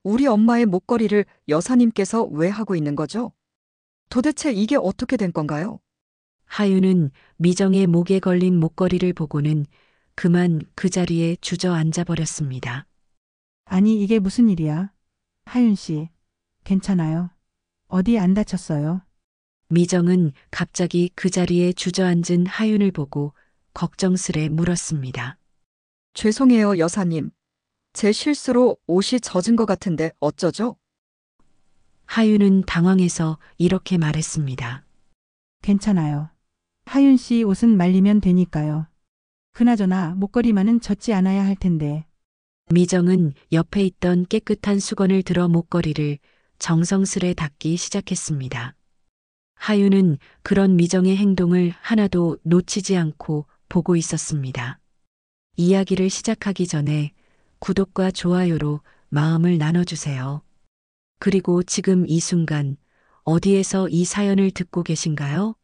우리 엄마의 목걸이를 여사님께서 왜 하고 있는 거죠? 도대체 이게 어떻게 된 건가요? 하윤은 미정의 목에 걸린 목걸이를 보고는 그만 그 자리에 주저앉아 버렸습니다. 아니, 이게 무슨 일이야? 하윤 씨, 괜찮아요? 어디 안 다쳤어요? 미정은 갑자기 그 자리에 주저앉은 하윤을 보고 걱정스레 물었습니다. 죄송해요, 여사님. 제 실수로 옷이 젖은 것 같은데 어쩌죠? 하윤은 당황해서 이렇게 말했습니다. 괜찮아요. 하윤 씨 옷은 말리면 되니까요. 그나저나 목걸이만은 젖지 않아야 할 텐데. 미정은 옆에 있던 깨끗한 수건을 들어 목걸이를 정성스레 닦기 시작했습니다. 하윤은 그런 미정의 행동을 하나도 놓치지 않고 보고 있었습니다. 이야기를 시작하기 전에 구독과 좋아요로 마음을 나눠주세요. 그리고 지금 이 순간 어디에서 이 사연을 듣고 계신가요?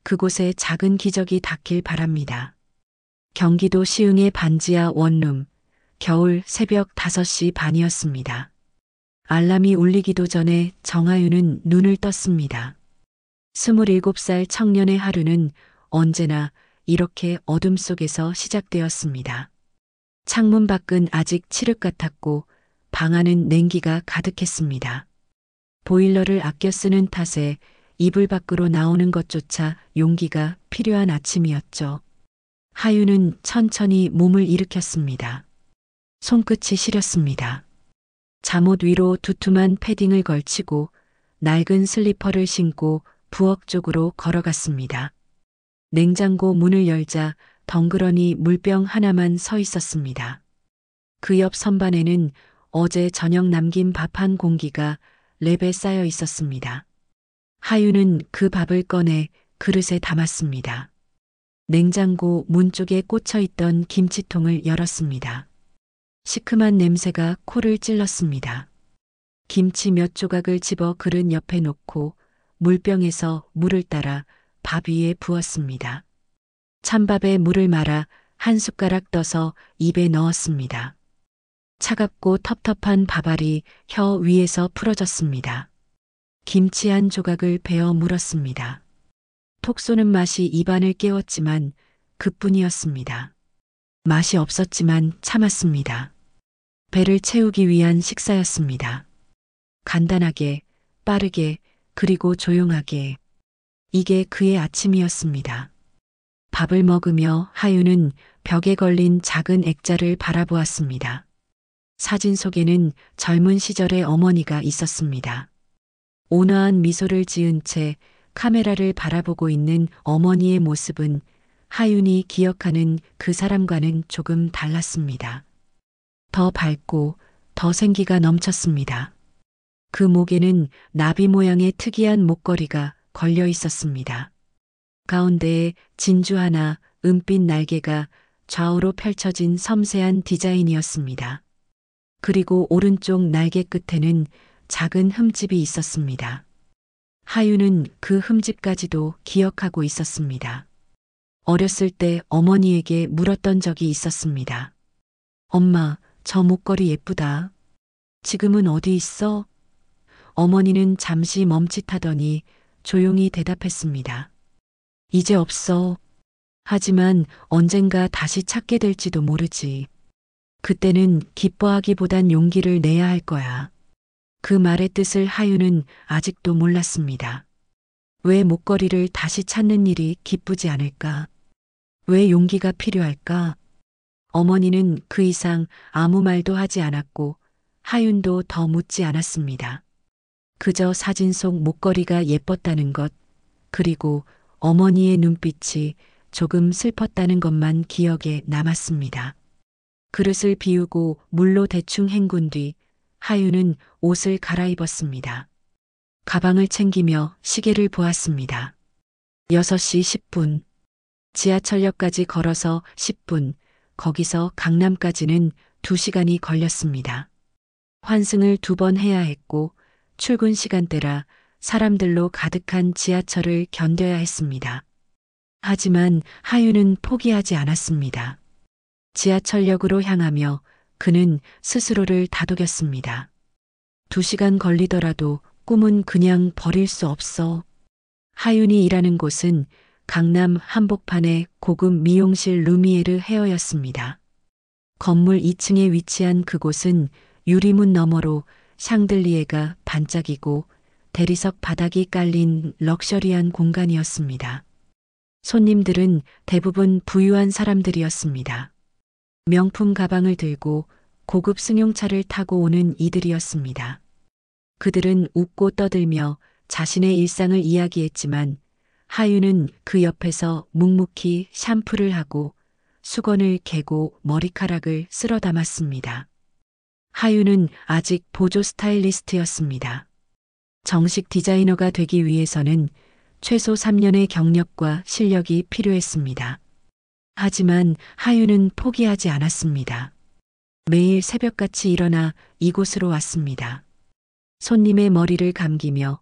그곳에 작은 기적이 닿길 바랍니다. 경기도 시흥의 반지하 원룸, 겨울 새벽 5시 반이었습니다. 알람이 울리기도 전에 정하윤은 눈을 떴습니다. 27살 청년의 하루는 언제나 이렇게 어둠 속에서 시작되었습니다. 창문 밖은 아직 칠흑 같았고 방 안은 냉기가 가득했습니다. 보일러를 아껴 쓰는 탓에 이불 밖으로 나오는 것조차 용기가 필요한 아침이었죠. 하윤은 천천히 몸을 일으켰습니다. 손끝이 시렸습니다. 잠옷 위로 두툼한 패딩을 걸치고 낡은 슬리퍼를 신고 부엌 쪽으로 걸어갔습니다. 냉장고 문을 열자 덩그러니 물병 하나만 서 있었습니다. 그 옆 선반에는 어제 저녁 남긴 밥 한 공기가 랩에 쌓여 있었습니다. 하윤은 그 밥을 꺼내 그릇에 담았습니다. 냉장고 문 쪽에 꽂혀 있던 김치통을 열었습니다. 시큼한 냄새가 코를 찔렀습니다. 김치 몇 조각을 집어 그릇 옆에 놓고 물병에서 물을 따라 밥 위에 부었습니다. 찬밥에 물을 말아 한 숟가락 떠서 입에 넣었습니다. 차갑고 텁텁한 밥알이 혀 위에서 풀어졌습니다. 김치 한 조각을 베어 물었습니다. 톡 쏘는 맛이 입안을 깨웠지만 그뿐이었습니다. 맛이 없었지만 참았습니다. 배를 채우기 위한 식사였습니다. 간단하게, 빠르게, 그리고 조용하게. 이게 그의 아침이었습니다. 밥을 먹으며 하윤은 벽에 걸린 작은 액자를 바라보았습니다. 사진 속에는 젊은 시절의 어머니가 있었습니다. 온화한 미소를 지은 채 카메라를 바라보고 있는 어머니의 모습은 하윤이 기억하는 그 사람과는 조금 달랐습니다. 더 밝고 더 생기가 넘쳤습니다. 그 목에는 나비 모양의 특이한 목걸이가 걸려 있었습니다. 가운데에 진주 하나, 은빛 날개가 좌우로 펼쳐진 섬세한 디자인이었습니다. 그리고 오른쪽 날개 끝에는 작은 흠집이 있었습니다. 하윤은 그 흠집까지도 기억하고 있었습니다. 어렸을 때 어머니에게 물었던 적이 있었습니다. 엄마, 저 목걸이 예쁘다. 지금은 어디 있어? 어머니는 잠시 멈칫하더니 조용히 대답했습니다. 이제 없어. 하지만 언젠가 다시 찾게 될지도 모르지. 그때는 기뻐하기보단 용기를 내야 할 거야. 그 말의 뜻을 하윤은 아직도 몰랐습니다. 왜 목걸이를 다시 찾는 일이 기쁘지 않을까? 왜 용기가 필요할까? 어머니는 그 이상 아무 말도 하지 않았고 하윤도 더 묻지 않았습니다. 그저 사진 속 목걸이가 예뻤다는 것, 그리고 어머니의 눈빛이 조금 슬펐다는 것만 기억에 남았습니다. 그릇을 비우고 물로 대충 헹군 뒤 하윤은 옷을 갈아입었습니다. 가방을 챙기며 시계를 보았습니다. 6시 10분. 지하철역까지 걸어서 10분, 거기서 강남까지는 2시간이 걸렸습니다. 환승을 2번 해야 했고 출근 시간대라 사람들로 가득한 지하철을 견뎌야 했습니다. 하지만 하윤은 포기하지 않았습니다. 지하철역으로 향하며 그는 스스로를 다독였습니다. 2시간 걸리더라도 꿈은 그냥 버릴 수 없어. 하윤이 일하는 곳은 강남 한복판의 고급 미용실 루미에르 헤어였습니다. 건물 2층에 위치한 그곳은 유리문 너머로 샹들리에가 반짝이고 대리석 바닥이 깔린 럭셔리한 공간이었습니다. 손님들은 대부분 부유한 사람들이었습니다. 명품 가방을 들고 고급 승용차를 타고 오는 이들이었습니다. 그들은 웃고 떠들며 자신의 일상을 이야기했지만 하윤은 그 옆에서 묵묵히 샴푸를 하고 수건을 개고 머리카락을 쓸어 담았습니다. 하윤은 아직 보조 스타일리스트였습니다. 정식 디자이너가 되기 위해서는 최소 3년의 경력과 실력이 필요했습니다. 하지만 하윤은 포기하지 않았습니다. 매일 새벽같이 일어나 이곳으로 왔습니다. 손님의 머리를 감기며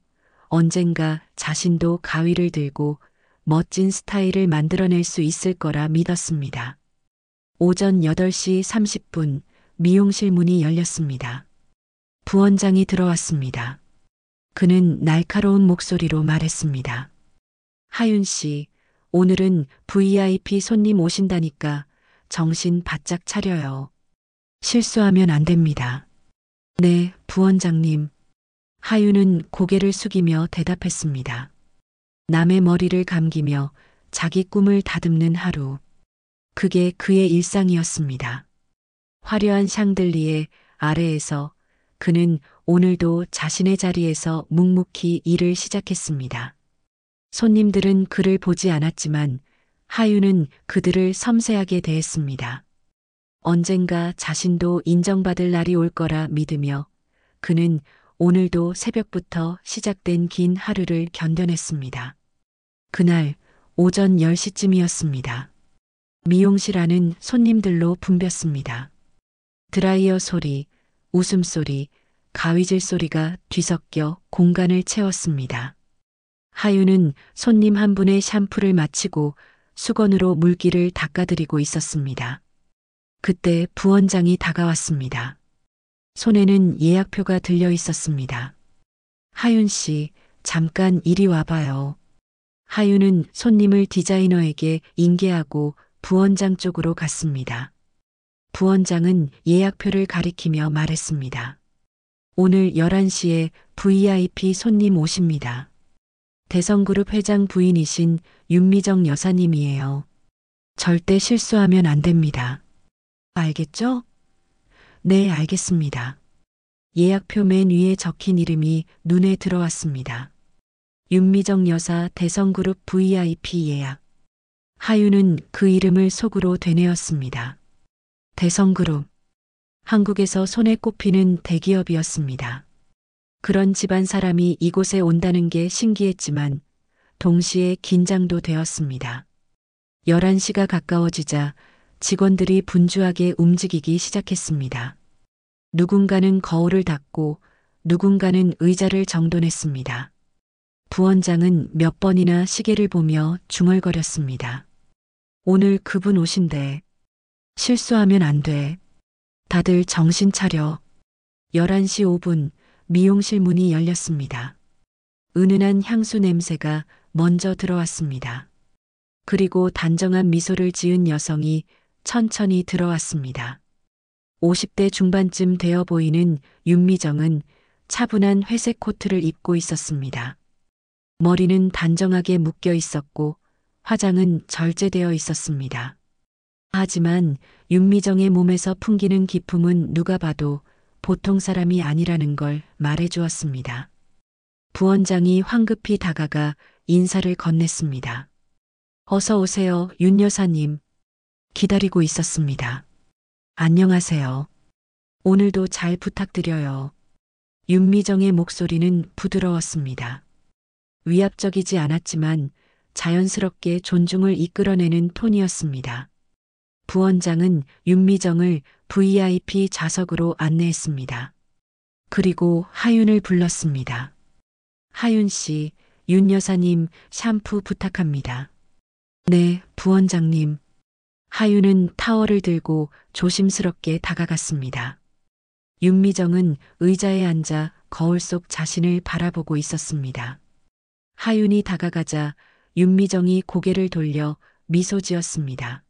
언젠가 자신도 가위를 들고 멋진 스타일을 만들어낼 수 있을 거라 믿었습니다. 오전 8시 30분 미용실 문이 열렸습니다. 부원장이 들어왔습니다. 그는 날카로운 목소리로 말했습니다. 하윤 씨, 오늘은 VIP 손님 오신다니까 정신 바짝 차려요. 실수하면 안 됩니다. 네, 부원장님. 하윤은 고개를 숙이며 대답했습니다. 남의 머리를 감기며 자기 꿈을 다듬는 하루. 그게 그의 일상이었습니다. 화려한 샹들리에 아래에서 그는 오늘도 자신의 자리에서 묵묵히 일을 시작했습니다. 손님들은 그를 보지 않았지만 하윤은 그들을 섬세하게 대했습니다. 언젠가 자신도 인정받을 날이 올 거라 믿으며 그는 오늘도 새벽부터 시작된 긴 하루를 견뎌냈습니다. 그날 오전 10시쯤이었습니다. 미용실 안은 손님들로 붐볐습니다. 드라이어 소리, 웃음소리, 가위질 소리가 뒤섞여 공간을 채웠습니다. 하윤은 손님 한 분의 샴푸를 마치고 수건으로 물기를 닦아드리고 있었습니다. 그때 부원장이 다가왔습니다. 손에는 예약표가 들려 있었습니다. 하윤 씨, 잠깐 이리 와봐요. 하윤은 손님을 디자이너에게 인계하고 부원장 쪽으로 갔습니다. 부원장은 예약표를 가리키며 말했습니다. 오늘 11시에 VIP 손님 오십니다. 대성그룹 회장 부인이신 윤미정 여사님이에요. 절대 실수하면 안 됩니다. 알겠죠? 네, 알겠습니다. 예약표 맨 위에 적힌 이름이 눈에 들어왔습니다. 윤미정 여사 대성그룹 VIP 예약. 하윤은 그 이름을 속으로 되뇌었습니다. 대성그룹. 한국에서 손에 꼽히는 대기업이었습니다. 그런 집안 사람이 이곳에 온다는 게 신기했지만 동시에 긴장도 되었습니다. 11시가 가까워지자 직원들이 분주하게 움직이기 시작했습니다. 누군가는 거울을 닦고 누군가는 의자를 정돈했습니다. 부원장은 몇 번이나 시계를 보며 중얼거렸습니다. 오늘 그분 오신대. 실수하면 안 돼. 다들 정신 차려. 11시 5분 미용실 문이 열렸습니다. 은은한 향수 냄새가 먼저 들어왔습니다. 그리고 단정한 미소를 지은 여성이 천천히 들어왔습니다. 50대 중반쯤 되어 보이는 윤미정은 차분한 회색 코트를 입고 있었습니다. 머리는 단정하게 묶여 있었고 화장은 절제되어 있었습니다. 하지만 윤미정의 몸에서 풍기는 기품은 누가 봐도 보통 사람이 아니라는 걸 말해주었습니다. 부원장이 황급히 다가가 인사를 건넸습니다. 어서 오세요, 윤 여사님. 기다리고 있었습니다. 안녕하세요. 오늘도 잘 부탁드려요. 윤미정의 목소리는 부드러웠습니다. 위압적이지 않았지만 자연스럽게 존중을 이끌어내는 톤이었습니다. 부원장은 윤미정을 VIP 좌석으로 안내했습니다. 그리고 하윤을 불렀습니다. 하윤 씨, 윤 여사님 샴푸 부탁합니다. 네, 부원장님. 하윤은 타월을 들고 조심스럽게 다가갔습니다. 윤미정은 의자에 앉아 거울 속 자신을 바라보고 있었습니다. 하윤이 다가가자 윤미정이 고개를 돌려 미소 지었습니다.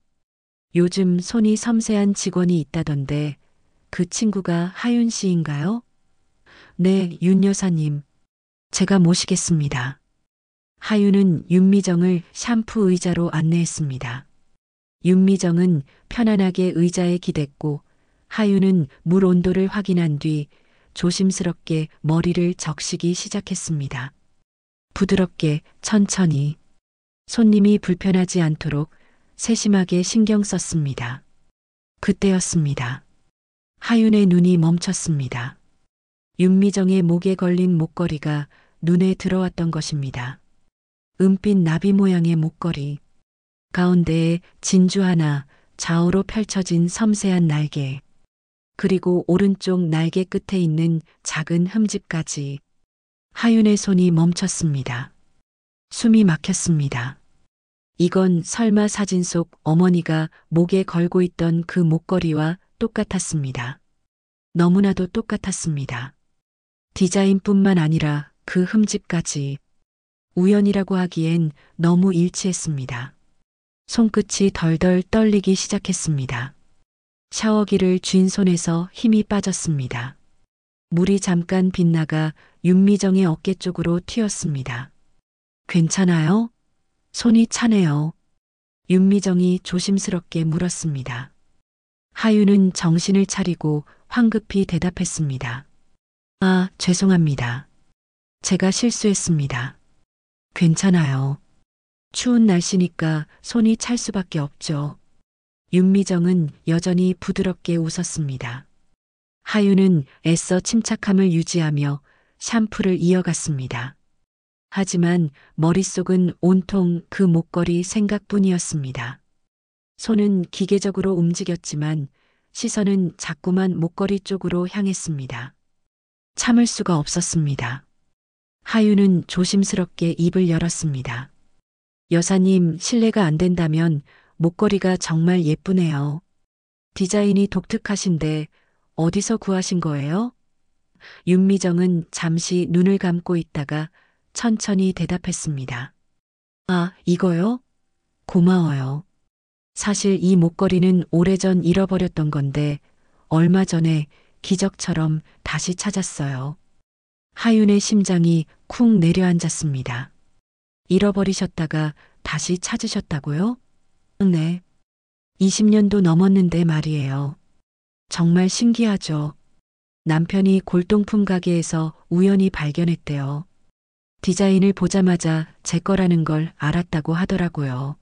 요즘 손이 섬세한 직원이 있다던데 그 친구가 하윤 씨인가요? 네, 윤 여사님. 제가 모시겠습니다. 하윤은 윤미정을 샴푸 의자로 안내했습니다. 윤미정은 편안하게 의자에 기댔고 하윤은 물 온도를 확인한 뒤 조심스럽게 머리를 적시기 시작했습니다. 부드럽게 천천히 손님이 불편하지 않도록 세심하게 신경 썼습니다. 그때였습니다. 하윤의 눈이 멈췄습니다. 윤미정의 목에 걸린 목걸이가 눈에 들어왔던 것입니다. 은빛 나비 모양의 목걸이. 가운데에 진주 하나, 좌우로 펼쳐진 섬세한 날개. 그리고 오른쪽 날개 끝에 있는 작은 흠집까지. 하윤의 손이 멈췄습니다. 숨이 막혔습니다. 이건 설마 사진 속 어머니가 목에 걸고 있던 그 목걸이와 똑같았습니다. 너무나도 똑같았습니다. 디자인뿐만 아니라 그 흠집까지. 우연이라고 하기엔 너무 일치했습니다. 손끝이 덜덜 떨리기 시작했습니다. 샤워기를 쥔 손에서 힘이 빠졌습니다. 물이 잠깐 빗나가 윤미정의 어깨 쪽으로 튀었습니다. 괜찮아요? 손이 차네요. 윤미정이 조심스럽게 물었습니다. 하윤은 정신을 차리고 황급히 대답했습니다. 아, 죄송합니다. 제가 실수했습니다. 괜찮아요. 추운 날씨니까 손이 찰 수밖에 없죠. 윤미정은 여전히 부드럽게 웃었습니다. 하윤은 애써 침착함을 유지하며 샴푸를 이어갔습니다. 하지만 머릿속은 온통 그 목걸이 생각뿐이었습니다. 손은 기계적으로 움직였지만 시선은 자꾸만 목걸이 쪽으로 향했습니다. 참을 수가 없었습니다. 하윤은 조심스럽게 입을 열었습니다. 여사님, 실례가 안 된다면 목걸이가 정말 예쁘네요. 디자인이 독특하신데 어디서 구하신 거예요? 윤미정은 잠시 눈을 감고 있다가 천천히 대답했습니다. 아, 이거요? 고마워요. 사실 이 목걸이는 오래전 잃어버렸던 건데 얼마 전에 기적처럼 다시 찾았어요. 하윤의 심장이 쿵 내려앉았습니다. 잃어버리셨다가 다시 찾으셨다고요? 네. 20년도 넘었는데 말이에요. 정말 신기하죠. 남편이 골동품 가게에서 우연히 발견했대요. 디자인을 보자마자 제 거라는 걸 알았다고 하더라고요.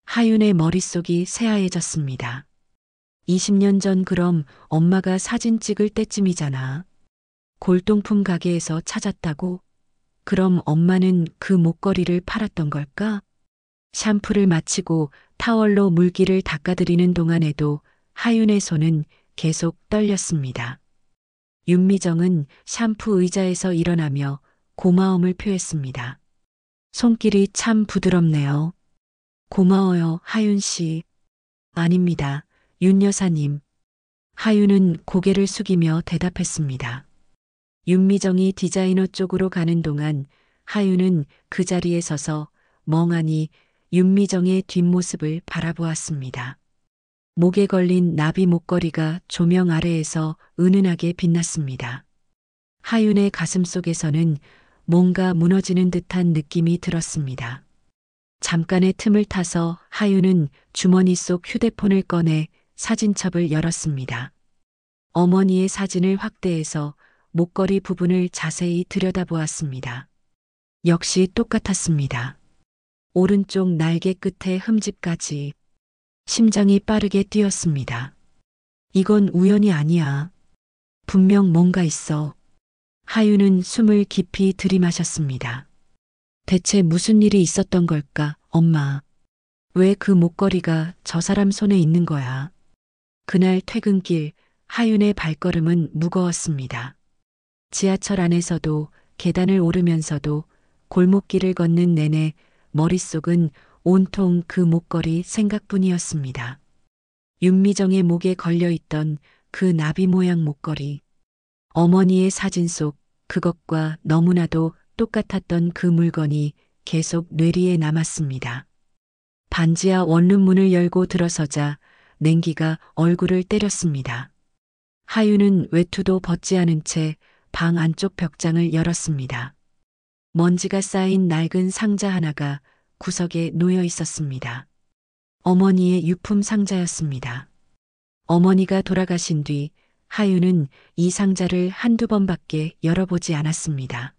하윤의 머릿속이 새하얘졌습니다. 20년 전 그럼 엄마가 사진 찍을 때쯤이잖아. 골동품 가게에서 찾았다고? 그럼 엄마는 그 목걸이를 팔았던 걸까? 샴푸를 마치고 타월로 물기를 닦아드리는 동안에도 하윤의 손은 계속 떨렸습니다. 윤미정은 샴푸 의자에서 일어나며 고마움을 표했습니다. 손길이 참 부드럽네요. 고마워요, 하윤 씨. 아닙니다, 윤 여사님. 하윤은 고개를 숙이며 대답했습니다. 윤미정이 디자이너 쪽으로 가는 동안 하윤은 그 자리에 서서 멍하니 윤미정의 뒷모습을 바라보았습니다. 목에 걸린 나비 목걸이가 조명 아래에서 은은하게 빛났습니다. 하윤의 가슴 속에서는 뭔가 무너지는 듯한 느낌이 들었습니다. 잠깐의 틈을 타서 하윤은 주머니 속 휴대폰을 꺼내 사진첩을 열었습니다. 어머니의 사진을 확대해서 목걸이 부분을 자세히 들여다보았습니다. 역시 똑같았습니다. 오른쪽 날개 끝에 흠집까지. 심장이 빠르게 뛰었습니다. 이건 우연이 아니야. 분명 뭔가 있어. 하윤은 숨을 깊이 들이마셨습니다. 대체 무슨 일이 있었던 걸까, 엄마? 왜 그 목걸이가 저 사람 손에 있는 거야? 그날 퇴근길 하윤의 발걸음은 무거웠습니다. 지하철 안에서도 계단을 오르면서도 골목길을 걷는 내내 머릿속은 온통 그 목걸이 생각뿐이었습니다. 윤미정의 목에 걸려있던 그 나비 모양 목걸이. 어머니의 사진 속 그것과 너무나도 똑같았던 그 물건이 계속 뇌리에 남았습니다. 반지하 원룸문을 열고 들어서자 냉기가 얼굴을 때렸습니다. 하윤은 외투도 벗지 않은 채 방 안쪽 벽장을 열었습니다. 먼지가 쌓인 낡은 상자 하나가 구석에 놓여 있었습니다. 어머니의 유품 상자였습니다. 어머니가 돌아가신 뒤 하윤은 이 상자를 한두 번밖에 열어보지 않았습니다.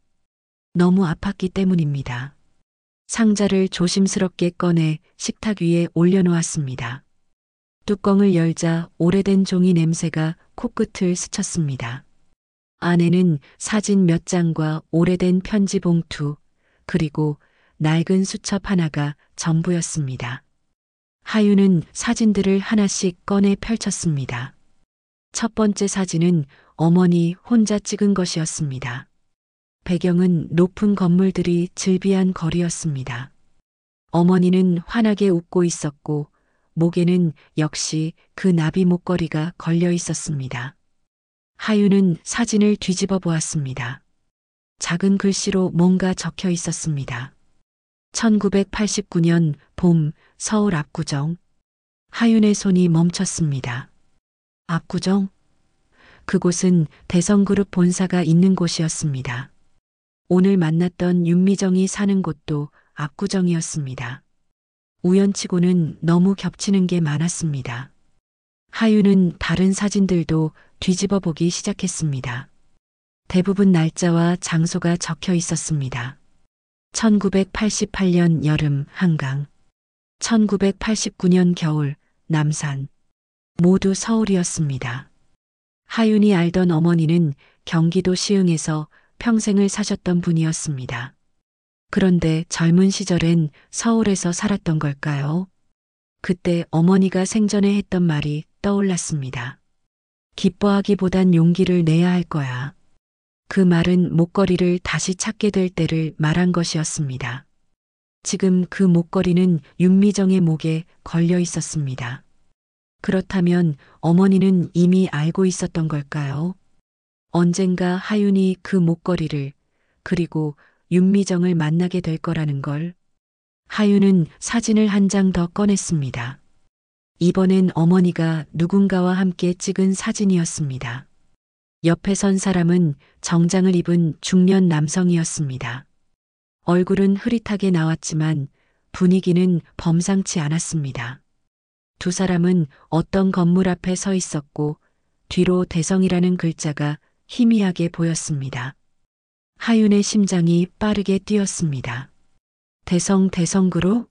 너무 아팠기 때문입니다. 상자를 조심스럽게 꺼내 식탁 위에 올려놓았습니다. 뚜껑을 열자 오래된 종이 냄새가 코끝을 스쳤습니다. 안에는 사진 몇 장과 오래된 편지 봉투, 그리고 낡은 수첩 하나가 전부였습니다. 하윤은 사진들을 하나씩 꺼내 펼쳤습니다. 첫 번째 사진은 어머니 혼자 찍은 것이었습니다. 배경은 높은 건물들이 즐비한 거리였습니다. 어머니는 환하게 웃고 있었고 목에는 역시 그 나비 목걸이가 걸려 있었습니다. 하윤은 사진을 뒤집어 보았습니다. 작은 글씨로 뭔가 적혀 있었습니다. 1989년 봄 서울 압구정. 하윤의 손이 멈췄습니다. 압구정? 그곳은 대성그룹 본사가 있는 곳이었습니다. 오늘 만났던 윤미정이 사는 곳도 압구정이었습니다. 우연치고는 너무 겹치는 게 많았습니다. 하윤은 다른 사진들도 뒤집어 보기 시작했습니다. 대부분 날짜와 장소가 적혀 있었습니다. 1988년 여름 한강, 1989년 겨울 남산, 모두 서울이었습니다. 하윤이 알던 어머니는 경기도 시흥에서 평생을 사셨던 분이었습니다. 그런데 젊은 시절엔 서울에서 살았던 걸까요? 그때 어머니가 생전에 했던 말이 떠올랐습니다. 기뻐하기보단 용기를 내야 할 거야. 그 말은 목걸이를 다시 찾게 될 때를 말한 것이었습니다. 지금 그 목걸이는 윤미정의 목에 걸려 있었습니다. 그렇다면 어머니는 이미 알고 있었던 걸까요? 언젠가 하윤이 그 목걸이를 그리고 윤미정을 만나게 될 거라는 걸. 하윤은 사진을 한 장 더 꺼냈습니다. 이번엔 어머니가 누군가와 함께 찍은 사진이었습니다. 옆에 선 사람은 정장을 입은 중년 남성이었습니다. 얼굴은 흐릿하게 나왔지만 분위기는 범상치 않았습니다. 두 사람은 어떤 건물 앞에 서 있었고 뒤로 대성이라는 글자가 희미하게 보였습니다. 하윤의 심장이 빠르게 뛰었습니다. 대성그룹?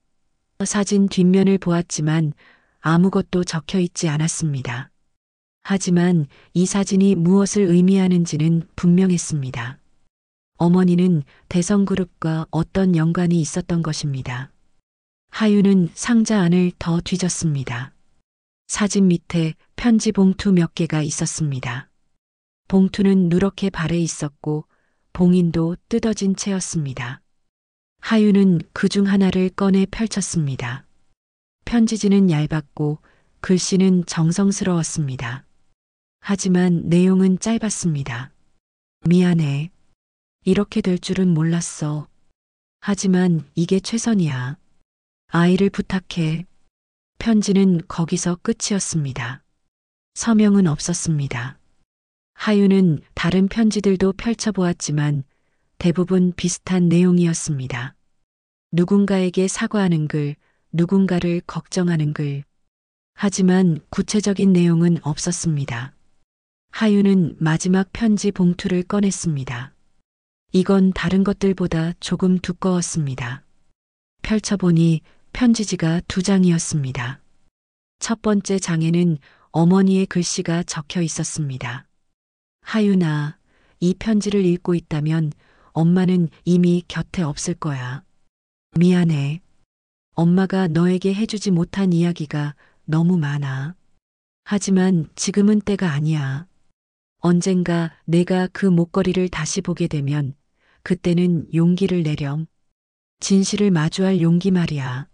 사진 뒷면을 보았지만 아무것도 적혀 있지 않았습니다. 하지만 이 사진이 무엇을 의미하는지는 분명했습니다. 어머니는 대성그룹과 어떤 연관이 있었던 것입니다. 하윤은 상자 안을 더 뒤졌습니다. 사진 밑에 편지 봉투 몇 개가 있었습니다. 봉투는 누렇게 발해 있었고 봉인도 뜯어진 채였습니다. 하윤은 그중 하나를 꺼내 펼쳤습니다. 편지지는 얇았고 글씨는 정성스러웠습니다. 하지만 내용은 짧았습니다. 미안해. 이렇게 될 줄은 몰랐어. 하지만 이게 최선이야. 아이를 부탁해. 편지는 거기서 끝이었습니다. 서명은 없었습니다. 하윤은 다른 편지들도 펼쳐보았지만 대부분 비슷한 내용이었습니다. 누군가에게 사과하는 글, 누군가를 걱정하는 글. 하지만 구체적인 내용은 없었습니다. 하윤은 마지막 편지 봉투를 꺼냈습니다. 이건 다른 것들보다 조금 두꺼웠습니다. 펼쳐보니 편지지가 2장이었습니다. 첫 번째 장에는 어머니의 글씨가 적혀 있었습니다. 하윤아, 이 편지를 읽고 있다면 엄마는 이미 곁에 없을 거야. 미안해. 엄마가 너에게 해주지 못한 이야기가 너무 많아. 하지만 지금은 때가 아니야. 언젠가 내가 그 목걸이를 다시 보게 되면 그때는 용기를 내렴. 진실을 마주할 용기 말이야.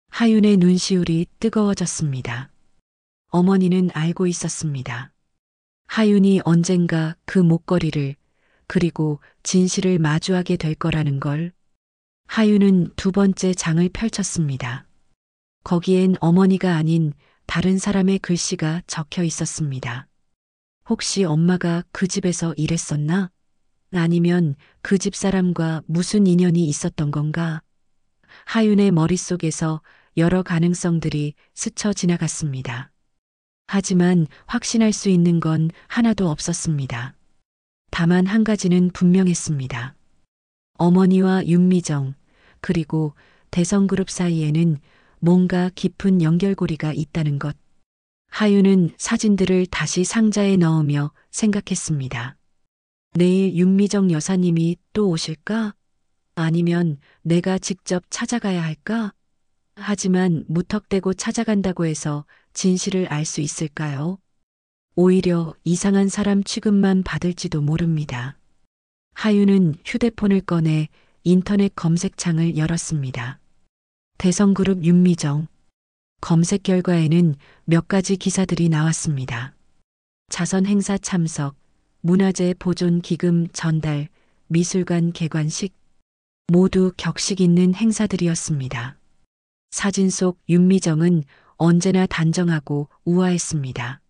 하윤의 눈시울이 뜨거워졌습니다. 어머니는 알고 있었습니다. 하윤이 언젠가 그 목걸이를 그리고 진실을 마주하게 될 거라는 걸. 하윤은 두 번째 장을 펼쳤습니다. 거기엔 어머니가 아닌 다른 사람의 글씨가 적혀 있었습니다. 혹시 엄마가 그 집에서 일했었나? 아니면 그 집 사람과 무슨 인연이 있었던 건가? 하윤의 머릿속에서 여러 가능성들이 스쳐 지나갔습니다. 하지만 확신할 수 있는 건 하나도 없었습니다. 다만 한 가지는 분명했습니다. 어머니와 윤미정, 그리고 대성그룹 사이에는 뭔가 깊은 연결고리가 있다는 것. 하윤은 사진들을 다시 상자에 넣으며 생각했습니다. 내일 윤미정 여사님이 또 오실까? 아니면 내가 직접 찾아가야 할까? 하지만 무턱대고 찾아간다고 해서 진실을 알 수 있을까요? 오히려 이상한 사람 취급만 받을지도 모릅니다. 하윤은 휴대폰을 꺼내 인터넷 검색창을 열었습니다. 대성그룹 윤미정. 검색 결과에는 몇 가지 기사들이 나왔습니다. 자선 행사 참석, 문화재 보존 기금 전달, 미술관 개관식. 모두 격식 있는 행사들이었습니다. 사진 속 윤미정은 언제나 단정하고 우아했습니다.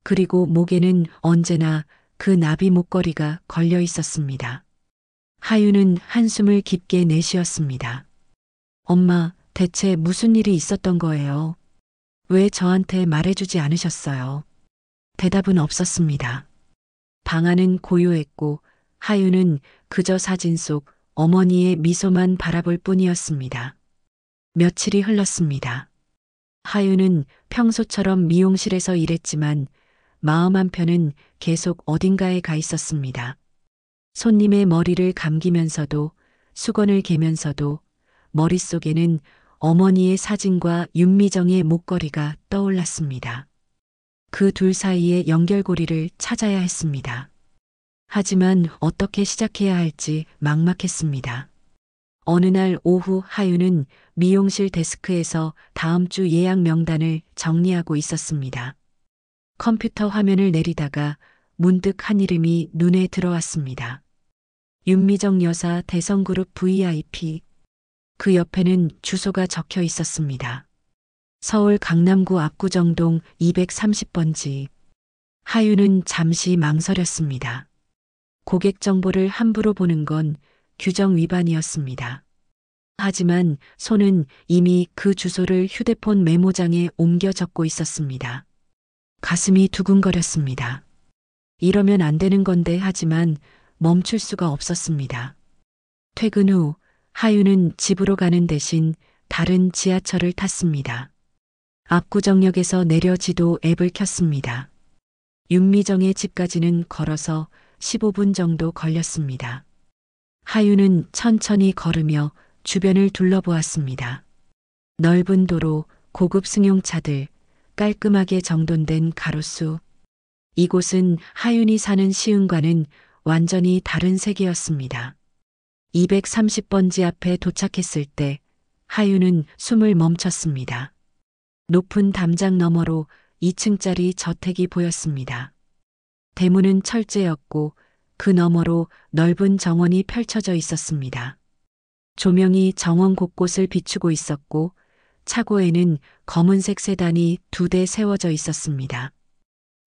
그리고 목에는 언제나 그 나비 목걸이가 걸려 있었습니다. 하윤은 한숨을 깊게 내쉬었습니다. 엄마, 대체 무슨 일이 있었던 거예요? 왜 저한테 말해주지 않으셨어요? 대답은 없었습니다. 방 안은 고요했고 하윤은 그저 사진 속 어머니의 미소만 바라볼 뿐이었습니다. 며칠이 흘렀습니다. 하윤은 평소처럼 미용실에서 일했지만 마음 한편은 계속 어딘가에 가 있었습니다. 손님의 머리를 감기면서도 수건을 개면서도 머릿속에는 어머니의 사진과 윤미정의 목걸이가 떠올랐습니다. 그 둘 사이의 연결고리를 찾아야 했습니다. 하지만 어떻게 시작해야 할지 막막했습니다. 어느 날 오후 하윤은 미용실 데스크에서 다음 주 예약 명단을 정리하고 있었습니다. 컴퓨터 화면을 내리다가 문득 한 이름이 눈에 들어왔습니다. 윤미정 여사 대성그룹 VIP. 그 옆에는 주소가 적혀 있었습니다. 서울 강남구 압구정동 230번지. 하윤은 잠시 망설였습니다. 고객 정보를 함부로 보는 건 규정 위반이었습니다. 하지만 손은 이미 그 주소를 휴대폰 메모장에 옮겨 적고 있었습니다. 가슴이 두근거렸습니다. 이러면 안 되는 건데 하지만 멈출 수가 없었습니다. 퇴근 후 하윤은 집으로 가는 대신 다른 지하철을 탔습니다. 압구정역에서 내려 지도 앱을 켰습니다. 윤미정의 집까지는 걸어서 15분 정도 걸렸습니다. 하윤은 천천히 걸으며 주변을 둘러보았습니다. 넓은 도로, 고급 승용차들, 깔끔하게 정돈된 가로수. 이곳은 하윤이 사는 시흥과는 완전히 다른 세계였습니다. 230번지 앞에 도착했을 때 하윤은 숨을 멈췄습니다. 높은 담장 너머로 2층짜리 저택이 보였습니다. 대문은 철제였고 그 너머로 넓은 정원이 펼쳐져 있었습니다. 조명이 정원 곳곳을 비추고 있었고 차고에는 검은색 세단이 2대 세워져 있었습니다.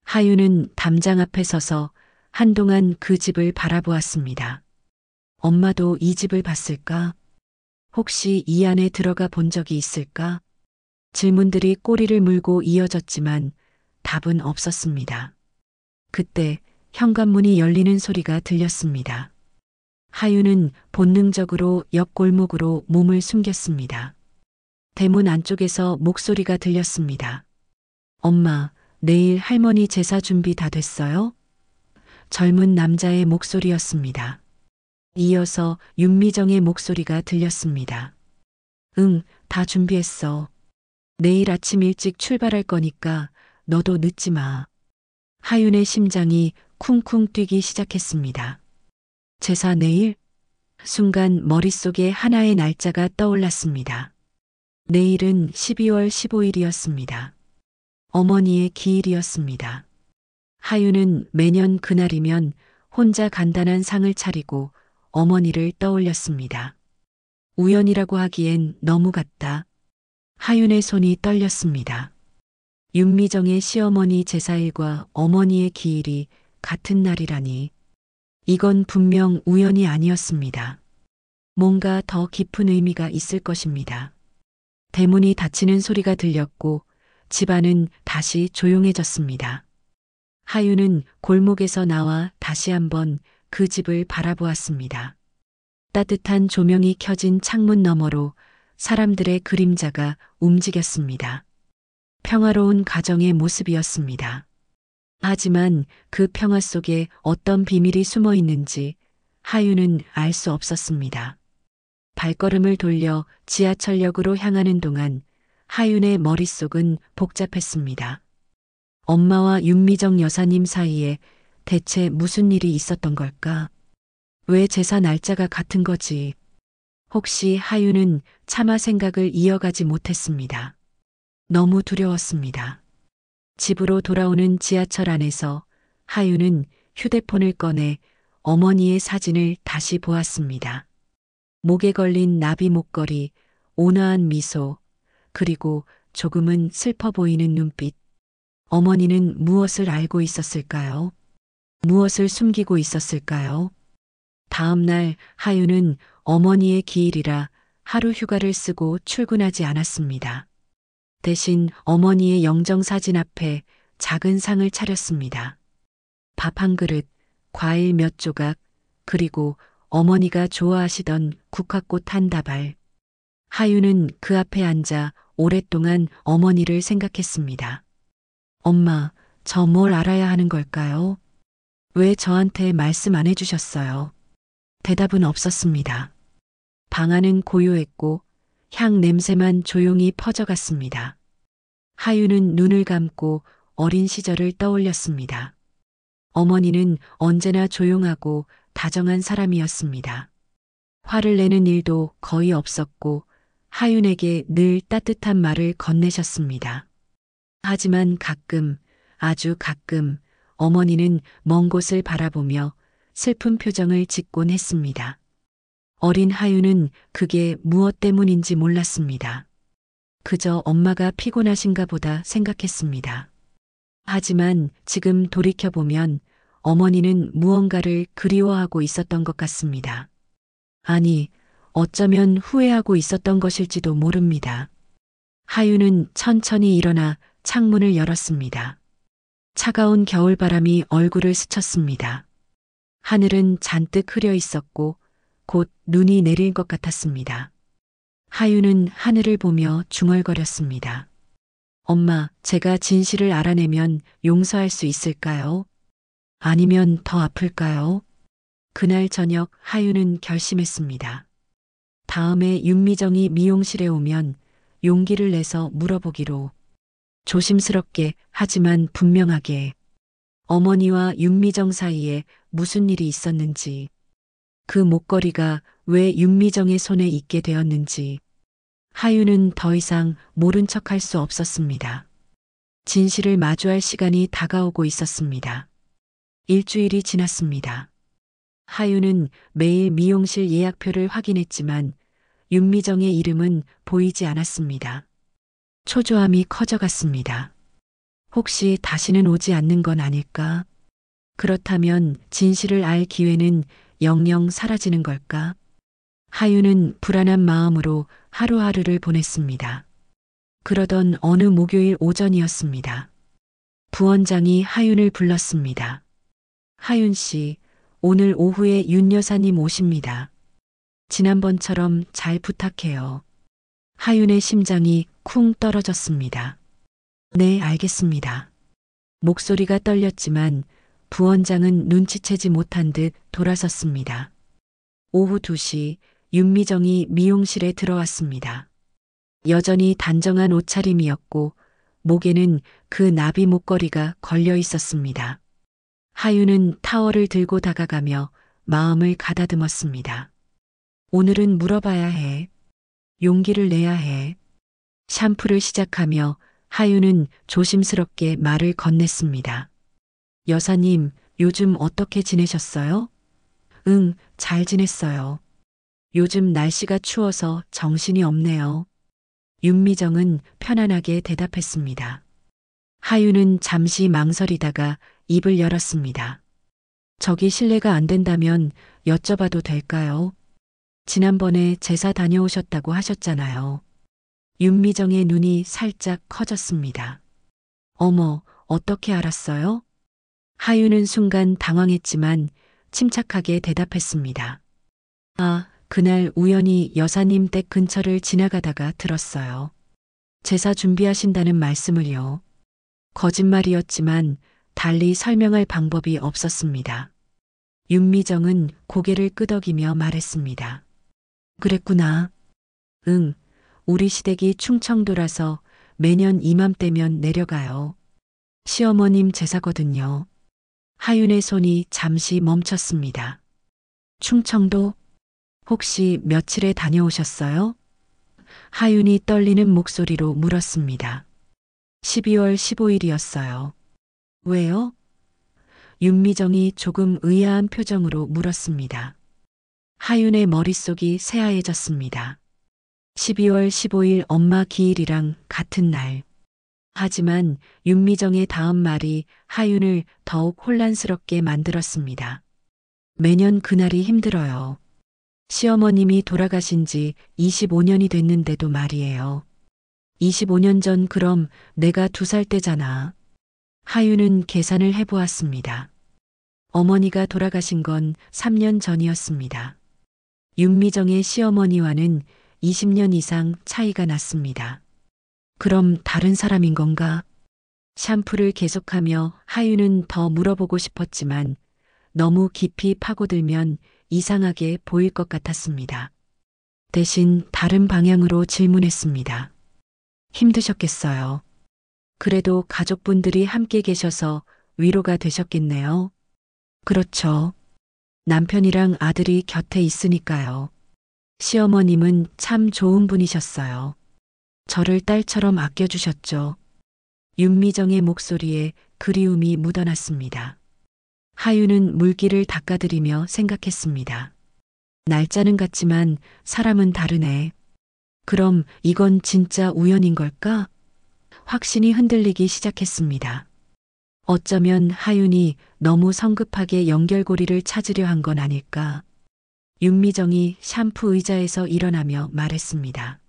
하윤은 담장 앞에 서서 한동안 그 집을 바라보았습니다. 엄마도 이 집을 봤을까? 혹시 이 안에 들어가 본 적이 있을까? 질문들이 꼬리를 물고 이어졌지만 답은 없었습니다. 그때 현관문이 열리는 소리가 들렸습니다. 하윤은 본능적으로 옆 골목으로 몸을 숨겼습니다. 대문 안쪽에서 목소리가 들렸습니다. 엄마, 내일 할머니 제사 준비 다 됐어요? 젊은 남자의 목소리였습니다. 이어서 윤미정의 목소리가 들렸습니다. 응, 다 준비했어. 내일 아침 일찍 출발할 거니까 너도 늦지 마. 하윤의 심장이 쿵쿵 뛰기 시작했습니다. 제사 내일? 순간 머릿속에 하나의 날짜가 떠올랐습니다. 내일은 12월 15일이었습니다. 어머니의 기일이었습니다. 하윤은 매년 그날이면 혼자 간단한 상을 차리고 어머니를 떠올렸습니다. 우연이라고 하기엔 너무 같다. 하윤의 손이 떨렸습니다. 윤미정의 시어머니 제사일과 어머니의 기일이 같은 날이라니. 이건 분명 우연이 아니었습니다. 뭔가 더 깊은 의미가 있을 것입니다. 대문이 닫히는 소리가 들렸고 집안은 다시 조용해졌습니다. 하윤은 골목에서 나와 다시 한번 그 집을 바라보았습니다. 따뜻한 조명이 켜진 창문 너머로 사람들의 그림자가 움직였습니다. 평화로운 가정의 모습이었습니다. 하지만 그 평화 속에 어떤 비밀이 숨어 있는지 하윤은 알 수 없었습니다. 발걸음을 돌려 지하철역으로 향하는 동안 하윤의 머릿속은 복잡했습니다. 엄마와 윤미정 여사님 사이에 대체 무슨 일이 있었던 걸까? 왜 제사 날짜가 같은 거지? 혹시 하윤은 차마 생각을 이어가지 못했습니다. 너무 두려웠습니다. 집으로 돌아오는 지하철 안에서 하윤은 휴대폰을 꺼내 어머니의 사진을 다시 보았습니다. 목에 걸린 나비 목걸이, 온화한 미소, 그리고 조금은 슬퍼 보이는 눈빛. 어머니는 무엇을 알고 있었을까요? 무엇을 숨기고 있었을까요? 다음 날 하윤은 어머니의 기일이라 하루 휴가를 쓰고 출근하지 않았습니다. 대신 어머니의 영정사진 앞에 작은 상을 차렸습니다. 밥 한 그릇, 과일 몇 조각, 그리고 어머니가 좋아하시던 국화꽃 한 다발. 하윤은 그 앞에 앉아 오랫동안 어머니를 생각했습니다. 엄마, 저 뭘 알아야 하는 걸까요? 왜 저한테 말씀 안 해주셨어요? 대답은 없었습니다. 방 안은 고요했고 향 냄새만 조용히 퍼져갔습니다. 하윤은 눈을 감고 어린 시절을 떠올렸습니다. 어머니는 언제나 조용하고 다정한 사람이었습니다. 화를 내는 일도 거의 없었고 하윤에게 늘 따뜻한 말을 건네셨습니다. 하지만 가끔, 아주 가끔 어머니는 먼 곳을 바라보며 슬픈 표정을 짓곤 했습니다. 어린 하윤은 그게 무엇 때문인지 몰랐습니다. 그저 엄마가 피곤하신가 보다 생각했습니다. 하지만 지금 돌이켜보면 어머니는 무언가를 그리워하고 있었던 것 같습니다. 아니, 어쩌면 후회하고 있었던 것일지도 모릅니다. 하윤은 천천히 일어나 창문을 열었습니다. 차가운 겨울바람이 얼굴을 스쳤습니다. 하늘은 잔뜩 흐려 있었고 곧 눈이 내릴 것 같았습니다. 하윤은 하늘을 보며 중얼거렸습니다. 엄마, 제가 진실을 알아내면 용서할 수 있을까요? 아니면 더 아플까요? 그날 저녁 하윤은 결심했습니다. 다음에 윤미정이 미용실에 오면 용기를 내서 물어보기로. 조심스럽게 하지만 분명하게. 어머니와 윤미정 사이에 무슨 일이 있었는지, 그 목걸이가 왜 윤미정의 손에 있게 되었는지, 하윤은 더 이상 모른 척할 수 없었습니다. 진실을 마주할 시간이 다가오고 있었습니다. 일주일이 지났습니다. 하윤은 매일 미용실 예약표를 확인했지만 윤미정의 이름은 보이지 않았습니다. 초조함이 커져갔습니다. 혹시 다시는 오지 않는 건 아닐까? 그렇다면 진실을 알 기회는 영영 사라지는 걸까? 하윤은 불안한 마음으로 하루하루를 보냈습니다. 그러던 어느 목요일 오전이었습니다. 부원장이 하윤을 불렀습니다. 하윤 씨, 오늘 오후에 윤 여사님 오십니다. 지난번처럼 잘 부탁해요. 하윤의 심장이 쿵 떨어졌습니다. 네, 알겠습니다. 목소리가 떨렸지만 부원장은 눈치채지 못한 듯 돌아섰습니다. 오후 2시 윤미정이 미용실에 들어왔습니다. 여전히 단정한 옷차림이었고 목에는 그 나비 목걸이가 걸려 있었습니다. 하윤은 타월을 들고 다가가며 마음을 가다듬었습니다. 오늘은 물어봐야 해. 용기를 내야 해. 샴푸를 시작하며 하윤은 조심스럽게 말을 건넸습니다. 여사님, 요즘 어떻게 지내셨어요? 응, 잘 지냈어요. 요즘 날씨가 추워서 정신이 없네요. 윤미정은 편안하게 대답했습니다. 하윤은 잠시 망설이다가 입을 열었습니다. 저기 실례가 안 된다면 여쭤봐도 될까요? 지난번에 제사 다녀오셨다고 하셨잖아요. 윤미정의 눈이 살짝 커졌습니다. 어머, 어떻게 알았어요? 하윤은 순간 당황했지만 침착하게 대답했습니다. 아, 그날 우연히 여사님 댁 근처를 지나가다가 들었어요. 제사 준비하신다는 말씀을요. 거짓말이었지만 달리 설명할 방법이 없었습니다. 윤미정은 고개를 끄덕이며 말했습니다. 그랬구나. 응, 우리 시댁이 충청도라서 매년 이맘때면 내려가요. 시어머님 제사거든요. 하윤의 손이 잠시 멈췄습니다. 충청도? 혹시 며칠에 다녀오셨어요? 하윤이 떨리는 목소리로 물었습니다. 12월 15일이었어요. 왜요? 윤미정이 조금 의아한 표정으로 물었습니다. 하윤의 머릿속이 새하얘졌습니다. 12월 15일 엄마 기일이랑 같은 날. 하지만 윤미정의 다음 말이 하윤을 더욱 혼란스럽게 만들었습니다. 매년 그날이 힘들어요. 시어머님이 돌아가신 지 25년이 됐는데도 말이에요. 25년 전 그럼 내가 2살 때잖아. 하윤은 계산을 해보았습니다. 어머니가 돌아가신 건 3년 전이었습니다. 윤미정의 시어머니와는 20년 이상 차이가 났습니다. 그럼 다른 사람인 건가? 샴푸를 계속하며 하윤은 더 물어보고 싶었지만 너무 깊이 파고들면 이상하게 보일 것 같았습니다. 대신 다른 방향으로 질문했습니다. 힘드셨겠어요. 그래도 가족분들이 함께 계셔서 위로가 되셨겠네요. 그렇죠. 남편이랑 아들이 곁에 있으니까요. 시어머님은 참 좋은 분이셨어요. 저를 딸처럼 아껴주셨죠. 윤미정의 목소리에 그리움이 묻어났습니다. 하윤은 물기를 닦아드리며 생각했습니다. 날짜는 같지만 사람은 다르네. 그럼 이건 진짜 우연인 걸까? 확신이 흔들리기 시작했습니다. 어쩌면 하윤이 너무 성급하게 연결고리를 찾으려 한 건 아닐까. 윤미정이 샴푸 의자에서 일어나며 말했습니다.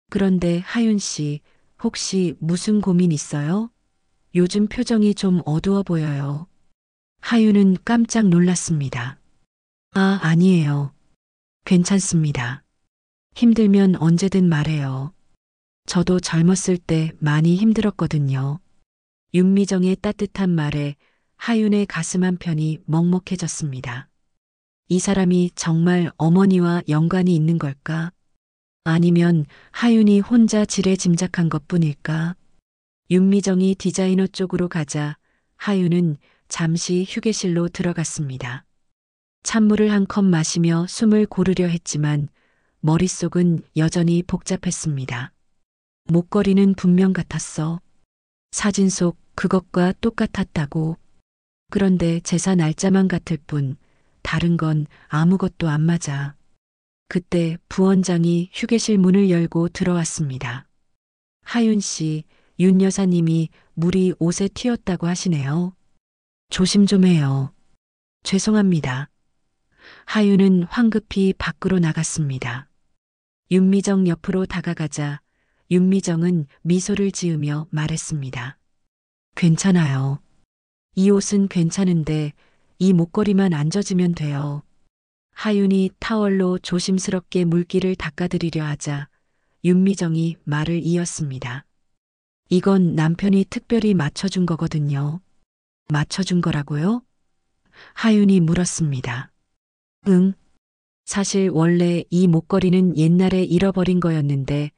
그런데 하윤 씨, 혹시 무슨 고민 있어요? 요즘 표정이 좀 어두워 보여요. 하윤은 깜짝 놀랐습니다. 아, 아니에요. 괜찮습니다. 힘들면 언제든 말해요. 저도 젊었을 때 많이 힘들었거든요. 윤미정의 따뜻한 말에 하윤의 가슴 한편이 먹먹해졌습니다. 이 사람이 정말 어머니와 연관이 있는 걸까? 아니면 하윤이 혼자 지레짐작한 것뿐일까? 윤미정이 디자이너 쪽으로 가자 하윤은 잠시 휴게실로 들어갔습니다. 찬물을 한 컵 마시며 숨을 고르려 했지만 머릿속은 여전히 복잡했습니다. 목걸이는 분명 같았어. 사진 속 그것과 똑같았다고. 그런데 제사 날짜만 같을 뿐 다른 건 아무것도 안 맞아. 그때 부원장이 휴게실 문을 열고 들어왔습니다. 하윤 씨, 윤 여사님이 물이 옷에 튀었다고 하시네요. 조심 좀 해요. 죄송합니다. 하윤은 황급히 밖으로 나갔습니다. 윤미정 옆으로 다가가자 윤미정은 미소를 지으며 말했습니다. 괜찮아요. 이 옷은 괜찮은데 이 목걸이만 안 젖으면 돼요. 하윤이 타월로 조심스럽게 물기를 닦아드리려 하자 윤미정이 말을 이었습니다. 이건 남편이 특별히 맞춰준 거거든요. 맞춰준 거라고요? 하윤이 물었습니다. 응. 사실 원래 이 목걸이는 옛날에 잃어버린 거였는데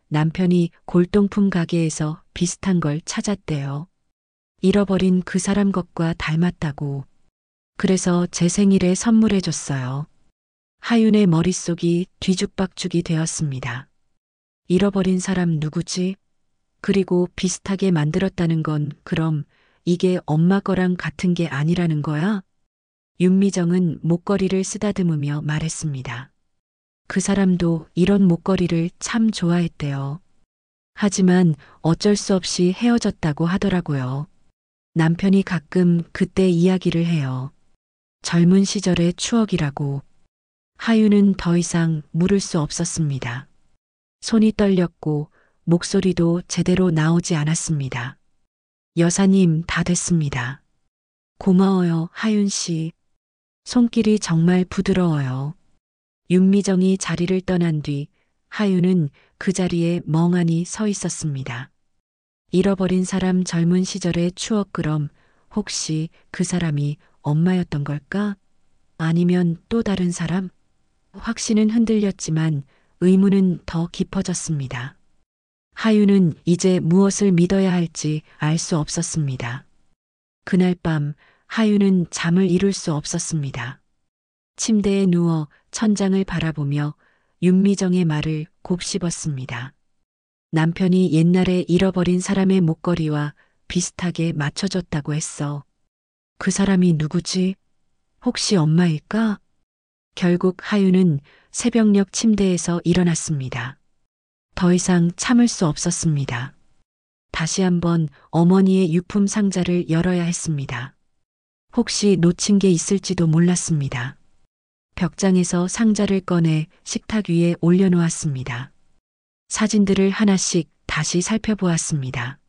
남편이 골동품 가게에서 비슷한 걸 찾았대요. 잃어버린 그 사람 것과 닮았다고. 그래서 제 생일에 선물해줬어요. 하윤의 머릿속이 뒤죽박죽이 되었습니다. 잃어버린 사람 누구지? 그리고 비슷하게 만들었다는 건 그럼 이게 엄마 거랑 같은 게 아니라는 거야? 윤미정은 목걸이를 쓰다듬으며 말했습니다. 그 사람도 이런 목걸이를 참 좋아했대요. 하지만 어쩔 수 없이 헤어졌다고 하더라고요. 남편이 가끔 그때 이야기를 해요. 젊은 시절의 추억이라고. 하유는 더 이상 물을 수 없었습니다. 손이 떨렸고 목소리도 제대로 나오지 않았습니다. 여사님, 다 됐습니다. 고마워요, 하윤 씨. 손길이 정말 부드러워요. 윤미정이 자리를 떠난 뒤 하윤은 그 자리에 멍하니 서 있었습니다. 잃어버린 사람 젊은 시절의 추억, 그럼 혹시 그 사람이 엄마였던 걸까? 아니면 또 다른 사람? 확신은 흔들렸지만 의문은 더 깊어졌습니다. 하윤은 이제 무엇을 믿어야 할지 알 수 없었습니다. 그날 밤 하윤은 잠을 이룰 수 없었습니다. 침대에 누워 천장을 바라보며 윤미정의 말을 곱씹었습니다. 남편이 옛날에 잃어버린 사람의 목걸이와 비슷하게 맞춰줬다고 했어. 그 사람이 누구지? 혹시 엄마일까? 결국 하윤은 새벽녘 침대에서 일어났습니다. 더 이상 참을 수 없었습니다. 다시 한번 어머니의 유품 상자를 열어야 했습니다. 혹시 놓친 게 있을지도 몰랐습니다. 벽장에서 상자를 꺼내 식탁 위에 올려놓았습니다. 사진들을 하나씩 다시 살펴보았습니다.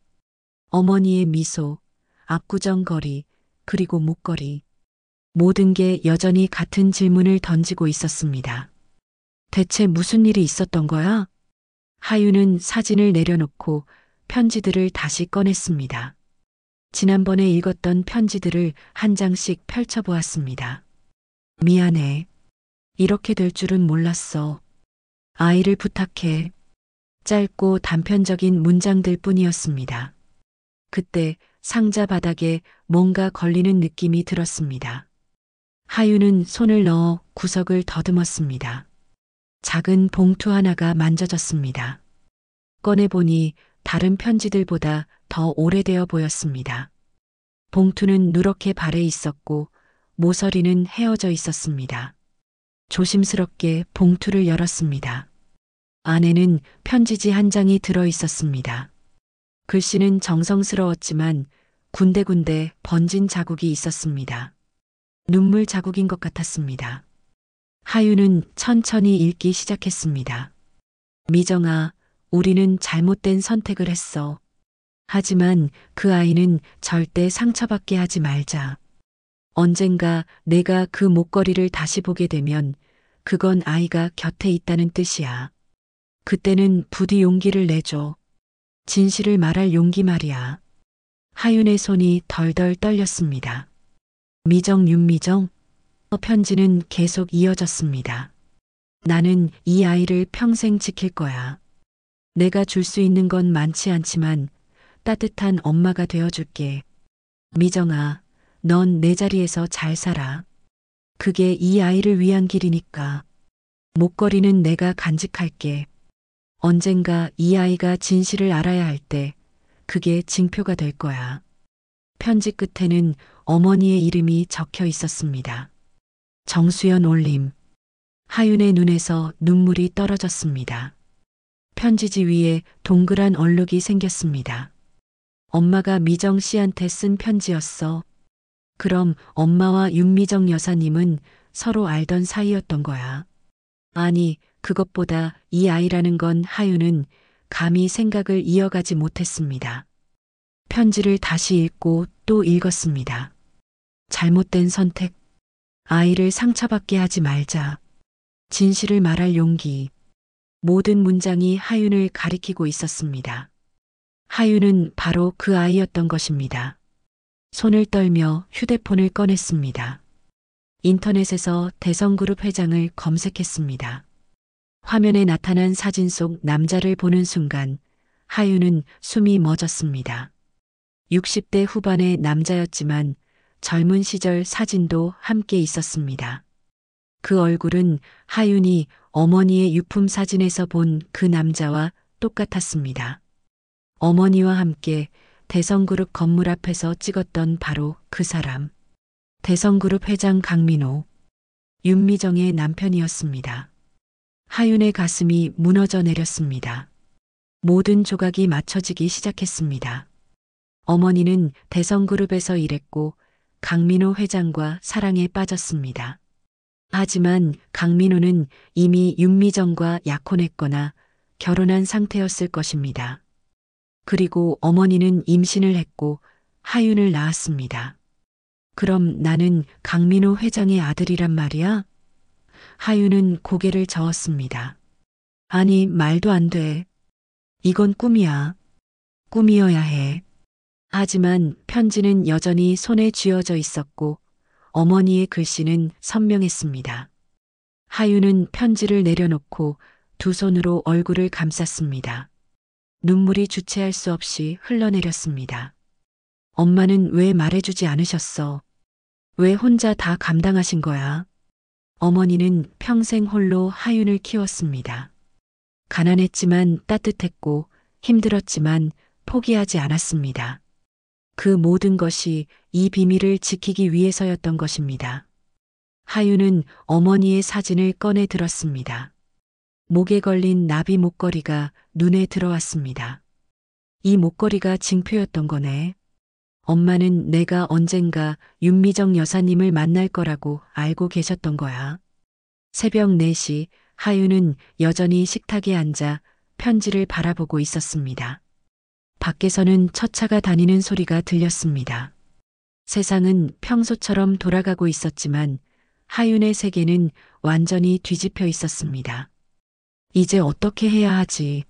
어머니의 미소, 압구정 거리, 그리고 목걸이. 모든 게 여전히 같은 질문을 던지고 있었습니다. 대체 무슨 일이 있었던 거야? 하윤은 사진을 내려놓고 편지들을 다시 꺼냈습니다. 지난번에 읽었던 편지들을 한 장씩 펼쳐보았습니다. 미안해. 이렇게 될 줄은 몰랐어. 아이를 부탁해. 짧고 단편적인 문장들 뿐이었습니다. 그때 상자 바닥에 뭔가 걸리는 느낌이 들었습니다. 하윤은 손을 넣어 구석을 더듬었습니다. 작은 봉투 하나가 만져졌습니다. 꺼내보니 다른 편지들보다 더 오래되어 보였습니다. 봉투는 누렇게 발해 있었고 모서리는 헤어져 있었습니다. 조심스럽게 봉투를 열었습니다. 안에는 편지지 한 장이 들어 있었습니다. 글씨는 정성스러웠지만 군데군데 번진 자국이 있었습니다. 눈물 자국인 것 같았습니다. 하윤은 천천히 읽기 시작했습니다. 미정아, 우리는 잘못된 선택을 했어. 하지만 그 아이는 절대 상처받게 하지 말자. 언젠가 내가 그 목걸이를 다시 보게 되면 그건 아이가 곁에 있다는 뜻이야. 그때는 부디 용기를 내줘. 진실을 말할 용기 말이야. 하윤의 손이 덜덜 떨렸습니다. 미정, 윤미정. 편지는 계속 이어졌습니다. 나는 이 아이를 평생 지킬 거야. 내가 줄 수 있는 건 많지 않지만 따뜻한 엄마가 되어줄게. 미정아, 넌 내 자리에서 잘 살아. 그게 이 아이를 위한 길이니까. 목걸이는 내가 간직할게. 언젠가 이 아이가 진실을 알아야 할 때 그게 징표가 될 거야. 편지 끝에는 어머니의 이름이 적혀 있었습니다. 정수연 올림. 하윤의 눈에서 눈물이 떨어졌습니다. 편지지 위에 동그란 얼룩이 생겼습니다. 엄마가 미정 씨한테 쓴 편지였어. 그럼 엄마와 윤미정 여사님은 서로 알던 사이였던 거야. 아니, 그것보다 이 아이라는 건 하윤은 감히 생각을 이어가지 못했습니다. 편지를 다시 읽고 또 읽었습니다. 잘못된 선택. 아이를 상처받게 하지 말자. 진실을 말할 용기. 모든 문장이 하윤을 가리키고 있었습니다. 하윤은 바로 그 아이였던 것입니다. 손을 떨며 휴대폰을 꺼냈습니다. 인터넷에서 대성그룹 회장을 검색했습니다. 화면에 나타난 사진 속 남자를 보는 순간 하윤은 숨이 멎었습니다. 60대 후반의 남자였지만 젊은 시절 사진도 함께 있었습니다. 그 얼굴은 하윤이 어머니의 유품 사진에서 본 그 남자와 똑같았습니다. 어머니와 함께 대성그룹 건물 앞에서 찍었던 바로 그 사람. 대성그룹 회장 강민호. 윤미정의 남편이었습니다. 하윤의 가슴이 무너져 내렸습니다. 모든 조각이 맞춰지기 시작했습니다. 어머니는 대성그룹에서 일했고 강민호 회장과 사랑에 빠졌습니다. 하지만 강민호는 이미 윤미정과 약혼했거나 결혼한 상태였을 것입니다. 그리고 어머니는 임신을 했고 하윤을 낳았습니다. 그럼 나는 강민호 회장의 아들이란 말이야? 하윤은 고개를 저었습니다. 아니, 말도 안 돼. 이건 꿈이야. 꿈이어야 해. 하지만 편지는 여전히 손에 쥐어져 있었고 어머니의 글씨는 선명했습니다. 하윤은 편지를 내려놓고 두 손으로 얼굴을 감쌌습니다. 눈물이 주체할 수 없이 흘러내렸습니다. 엄마는 왜 말해주지 않으셨어? 왜 혼자 다 감당하신 거야? 어머니는 평생 홀로 하윤을 키웠습니다. 가난했지만 따뜻했고 힘들었지만 포기하지 않았습니다. 그 모든 것이 이 비밀을 지키기 위해서였던 것입니다. 하윤은 어머니의 사진을 꺼내 들었습니다. 목에 걸린 나비 목걸이가 눈에 들어왔습니다. 이 목걸이가 징표였던 거네. 엄마는 내가 언젠가 윤미정 여사님을 만날 거라고 알고 계셨던 거야. 새벽 4시 하윤은 여전히 식탁에 앉아 편지를 바라보고 있었습니다. 밖에서는 첫차가 다니는 소리가 들렸습니다. 세상은 평소처럼 돌아가고 있었지만 하윤의 세계는 완전히 뒤집혀 있었습니다. 이제 어떻게 해야 하지?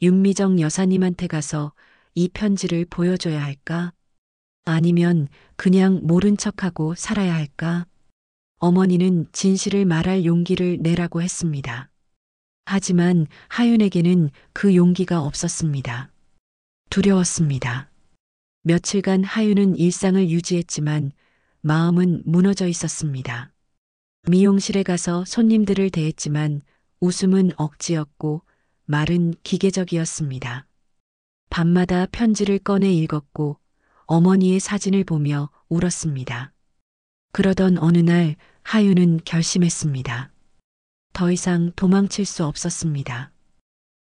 윤미정 여사님한테 가서 이 편지를 보여줘야 할까? 아니면 그냥 모른 척하고 살아야 할까? 어머니는 진실을 말할 용기를 내라고 했습니다. 하지만 하윤에게는 그 용기가 없었습니다. 두려웠습니다. 며칠간 하윤은 일상을 유지했지만 마음은 무너져 있었습니다. 미용실에 가서 손님들을 대했지만 웃음은 억지였고 말은 기계적이었습니다. 밤마다 편지를 꺼내 읽었고 어머니의 사진을 보며 울었습니다. 그러던 어느 날 하윤은 결심했습니다. 더 이상 도망칠 수 없었습니다.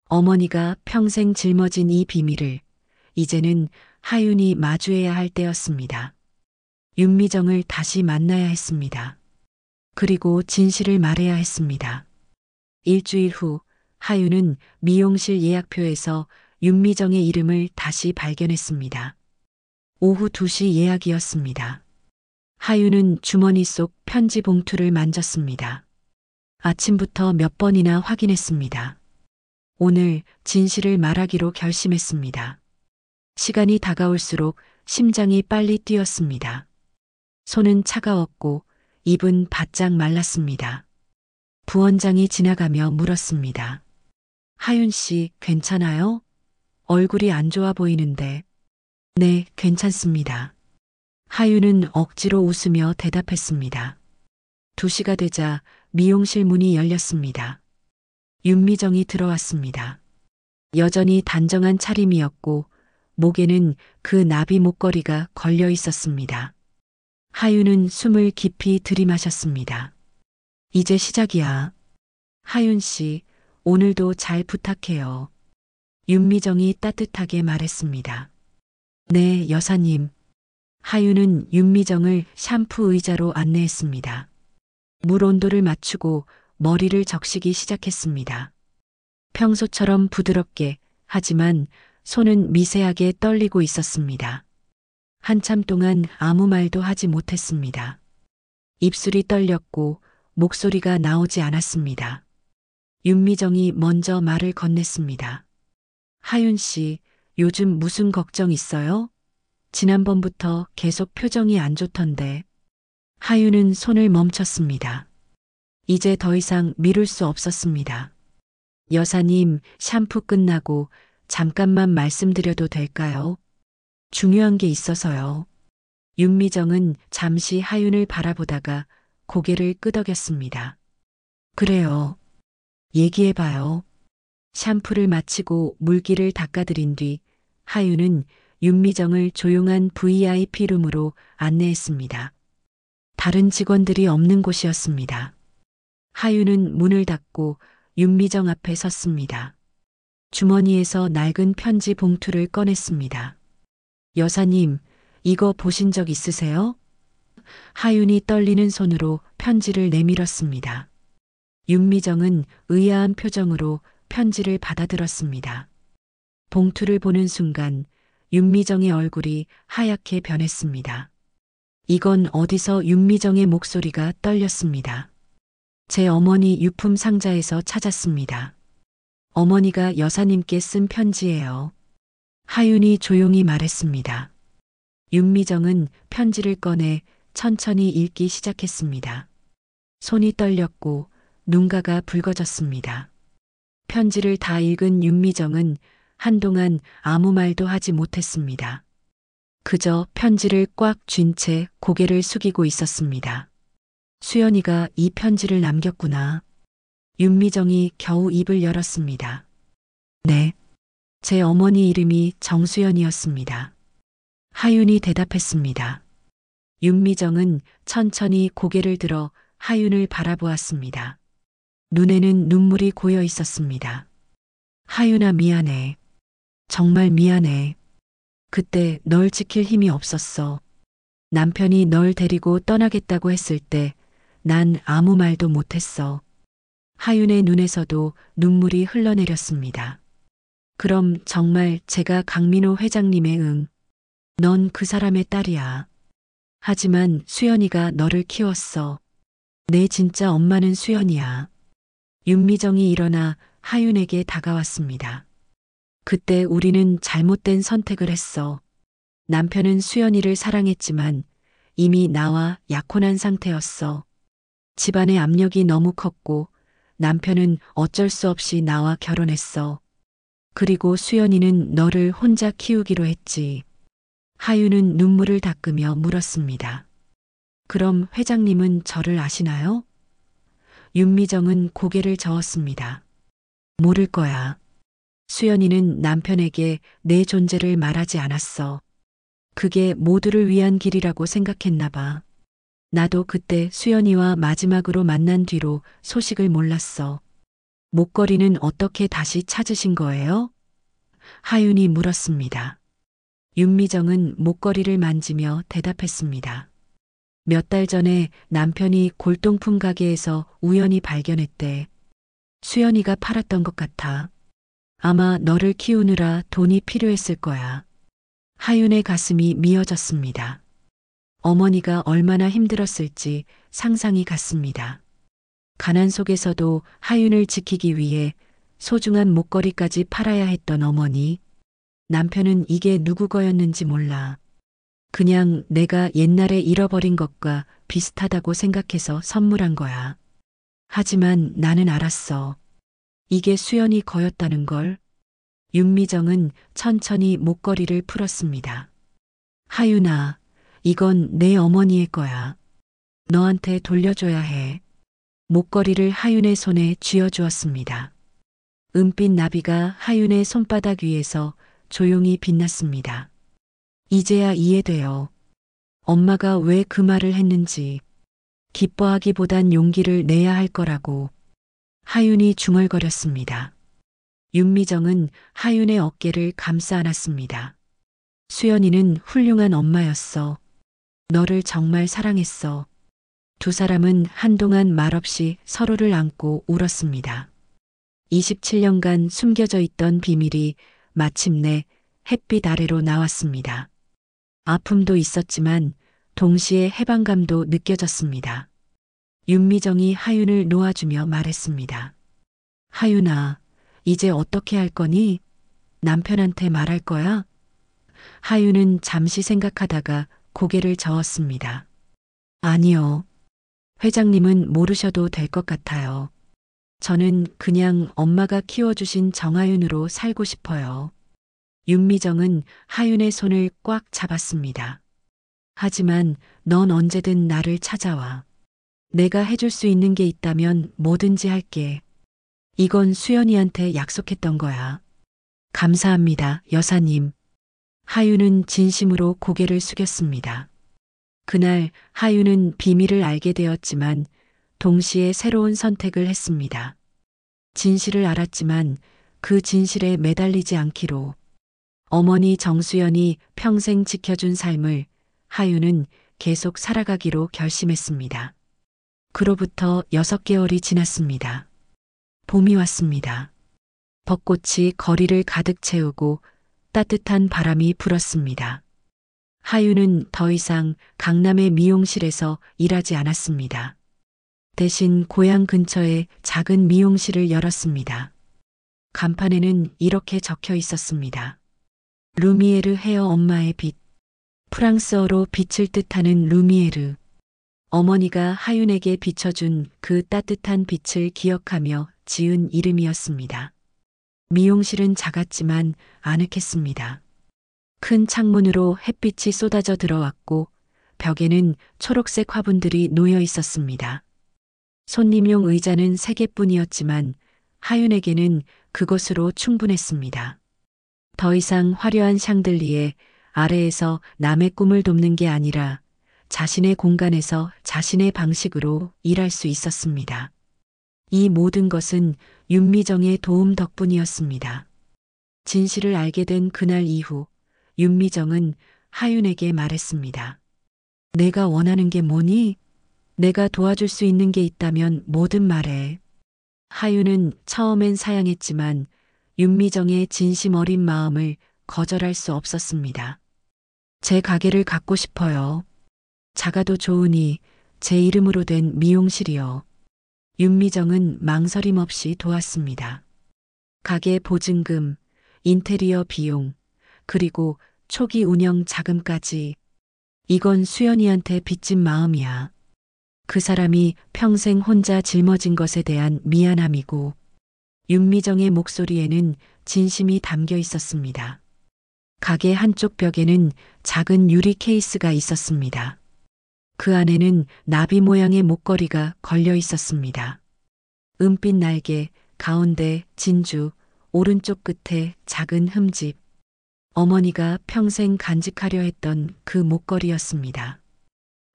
어머니가 평생 짊어진 이 비밀을 이제는 하윤이 마주해야 할 때였습니다. 윤미정을 다시 만나야 했습니다. 그리고 진실을 말해야 했습니다. 일주일 후 하윤은 미용실 예약표에서 윤미정의 이름을 다시 발견했습니다. 오후 2시 예약이었습니다. 하윤은 주머니 속 편지 봉투를 만졌습니다. 아침부터 몇 번이나 확인했습니다. 오늘 진실을 말하기로 결심했습니다. 시간이 다가올수록 심장이 빨리 뛰었습니다. 손은 차가웠고 입은 바짝 말랐습니다. 부원장이 지나가며 물었습니다. 하윤 씨, 괜찮아요? 얼굴이 안 좋아 보이는데. 네, 괜찮습니다. 하윤은 억지로 웃으며 대답했습니다. 2시가 되자 미용실 문이 열렸습니다. 윤미정이 들어왔습니다. 여전히 단정한 차림이었고 목에는 그 나비 목걸이가 걸려 있었습니다. 하윤은 숨을 깊이 들이마셨습니다. 이제 시작이야. 하윤 씨, 오늘도 잘 부탁해요. 윤미정이 따뜻하게 말했습니다. 네, 여사님. 하윤은 윤미정을 샴푸 의자로 안내했습니다. 물 온도를 맞추고 머리를 적시기 시작했습니다. 평소처럼 부드럽게, 하지만 손은 미세하게 떨리고 있었습니다. 한참 동안 아무 말도 하지 못했습니다. 입술이 떨렸고 목소리가 나오지 않았습니다. 윤미정이 먼저 말을 건넸습니다. 하윤 씨, 요즘 무슨 걱정 있어요? 지난번부터 계속 표정이 안 좋던데. 하윤은 손을 멈췄습니다. 이제 더 이상 미룰 수 없었습니다. 여사님, 샴푸 끝나고 잠깐만 말씀드려도 될까요? 중요한 게 있어서요. 윤미정은 잠시 하윤을 바라보다가 고개를 끄덕였습니다. 그래요. 얘기해봐요. 샴푸를 마치고 물기를 닦아들인 뒤 하윤은 윤미정을 조용한 VIP룸으로 안내했습니다. 다른 직원들이 없는 곳이었습니다. 하윤은 문을 닫고 윤미정 앞에 섰습니다. 주머니에서 낡은 편지 봉투를 꺼냈습니다. 여사님, 이거 보신 적 있으세요? 하윤이 떨리는 손으로 편지를 내밀었습니다. 윤미정은 의아한 표정으로 편지를 받아들었습니다. 봉투를 보는 순간 윤미정의 얼굴이 하얗게 변했습니다. 이건 어디서 윤미정의 목소리가 떨렸습니다. 제 어머니 유품 상자에서 찾았습니다. 어머니가 여사님께 쓴 편지예요. 하윤이 조용히 말했습니다. 윤미정은 편지를 꺼내 천천히 읽기 시작했습니다. 손이 떨렸고 눈가가 붉어졌습니다. 편지를 다 읽은 윤미정은 한동안 아무 말도 하지 못했습니다. 그저 편지를 꽉 쥔 채 고개를 숙이고 있었습니다. 수연이가 이 편지를 남겼구나. 윤미정이 겨우 입을 열었습니다. 네. 제 어머니 이름이 정수연이었습니다. 하윤이 대답했습니다. 윤미정은 천천히 고개를 들어 하윤을 바라보았습니다. 눈에는 눈물이 고여 있었습니다. 하윤아, 미안해. 정말 미안해. 그때 널 지킬 힘이 없었어. 남편이 널 데리고 떠나겠다고 했을 때 난 아무 말도 못했어. 하윤의 눈에서도 눈물이 흘러내렸습니다. 그럼 정말 제가 강민호 회장님의 넌 그 사람의 딸이야. 하지만 수연이가 너를 키웠어. 내 진짜 엄마는 수연이야. 윤미정이 일어나 하윤에게 다가왔습니다. 그때 우리는 잘못된 선택을 했어. 남편은 수연이를 사랑했지만 이미 나와 약혼한 상태였어. 집안의 압력이 너무 컸고 남편은 어쩔 수 없이 나와 결혼했어. 그리고 수연이는 너를 혼자 키우기로 했지. 하윤은 눈물을 닦으며 물었습니다. 그럼 회장님은 저를 아시나요? 윤미정은 고개를 저었습니다. 모를 거야. 수연이는 남편에게 내 존재를 말하지 않았어. 그게 모두를 위한 길이라고 생각했나 봐. 나도 그때 수연이와 마지막으로 만난 뒤로 소식을 몰랐어. 목걸이는 어떻게 다시 찾으신 거예요? 하윤이 물었습니다. 윤미정은 목걸이를 만지며 대답했습니다. 몇 달 전에 남편이 골동품 가게에서 우연히 발견했대. 수연이가 팔았던 것 같아. 아마 너를 키우느라 돈이 필요했을 거야. 하윤의 가슴이 미어졌습니다. 어머니가 얼마나 힘들었을지 상상이 갔습니다. 가난 속에서도 하윤을 지키기 위해 소중한 목걸이까지 팔아야 했던 어머니. 남편은 이게 누구 거였는지 몰라. 그냥 내가 옛날에 잃어버린 것과 비슷하다고 생각해서 선물한 거야. 하지만 나는 알았어. 이게 수연이 거였다는 걸. 윤미정은 천천히 목걸이를 풀었습니다. 하윤아, 이건 내 어머니의 거야. 너한테 돌려줘야 해. 목걸이를 하윤의 손에 쥐어주었습니다. 은빛 나비가 하윤의 손바닥 위에서 조용히 빛났습니다. 이제야 이해돼요. 엄마가 왜 그 말을 했는지. 기뻐하기보단 용기를 내야 할 거라고. 하윤이 중얼거렸습니다. 윤미정은 하윤의 어깨를 감싸 안았습니다. 수연이는 훌륭한 엄마였어. 너를 정말 사랑했어. 두 사람은 한동안 말없이 서로를 안고 울었습니다. 27년간 숨겨져 있던 비밀이 마침내 햇빛 아래로 나왔습니다. 아픔도 있었지만 동시에 해방감도 느껴졌습니다. 윤미정이 하윤을 놓아주며 말했습니다. 하윤아, 이제 어떻게 할 거니? 남편한테 말할 거야? 하윤은 잠시 생각하다가 고개를 저었습니다. 아니요. 회장님은 모르셔도 될 것 같아요. 저는 그냥 엄마가 키워주신 정하윤으로 살고 싶어요. 윤미정은 하윤의 손을 꽉 잡았습니다. 하지만 넌 언제든 나를 찾아와. 내가 해줄 수 있는 게 있다면 뭐든지 할게. 이건 수연이한테 약속했던 거야. 감사합니다, 여사님. 하윤은 진심으로 고개를 숙였습니다. 그날 하윤은 비밀을 알게 되었지만 동시에 새로운 선택을 했습니다. 진실을 알았지만 그 진실에 매달리지 않기로 어머니 정수연이 평생 지켜준 삶을 하윤은 계속 살아가기로 결심했습니다. 그로부터 6개월이 지났습니다. 봄이 왔습니다. 벚꽃이 거리를 가득 채우고 따뜻한 바람이 불었습니다. 하윤은 더 이상 강남의 미용실에서 일하지 않았습니다. 대신 고향 근처에 작은 미용실을 열었습니다. 간판에는 이렇게 적혀 있었습니다. 루미에르 헤어 엄마의 빛. 프랑스어로 빛을 뜻하는 루미에르. 어머니가 하윤에게 비춰준 그 따뜻한 빛을 기억하며 지은 이름이었습니다. 미용실은 작았지만 아늑했습니다. 큰 창문으로 햇빛이 쏟아져 들어왔고 벽에는 초록색 화분들이 놓여 있었습니다. 손님용 의자는 3개뿐이었지만 하윤에게는 그것으로 충분했습니다. 더 이상 화려한 샹들리에 아래에서 남의 꿈을 돕는 게 아니라 자신의 공간에서 자신의 방식으로 일할 수 있었습니다. 이 모든 것은 윤미정의 도움 덕분이었습니다. 진실을 알게 된 그날 이후 윤미정은 하윤에게 말했습니다. 내가 원하는 게 뭐니? 내가 도와줄 수 있는 게 있다면 뭐든 말해. 하윤은 처음엔 사양했지만 윤미정의 진심 어린 마음을 거절할 수 없었습니다. 제 가게를 갖고 싶어요. 작아도 좋으니 제 이름으로 된 미용실이요. 윤미정은 망설임 없이 도왔습니다. 가게 보증금, 인테리어 비용, 그리고 초기 운영 자금까지. 이건 수연이한테 빚진 마음이야. 그 사람이 평생 혼자 짊어진 것에 대한 미안함이고 윤미정의 목소리에는 진심이 담겨 있었습니다. 가게 한쪽 벽에는 작은 유리 케이스가 있었습니다. 그 안에는 나비 모양의 목걸이가 걸려 있었습니다. 은빛 날개, 가운데 진주, 오른쪽 끝에 작은 흠집. 어머니가 평생 간직하려 했던 그 목걸이였습니다.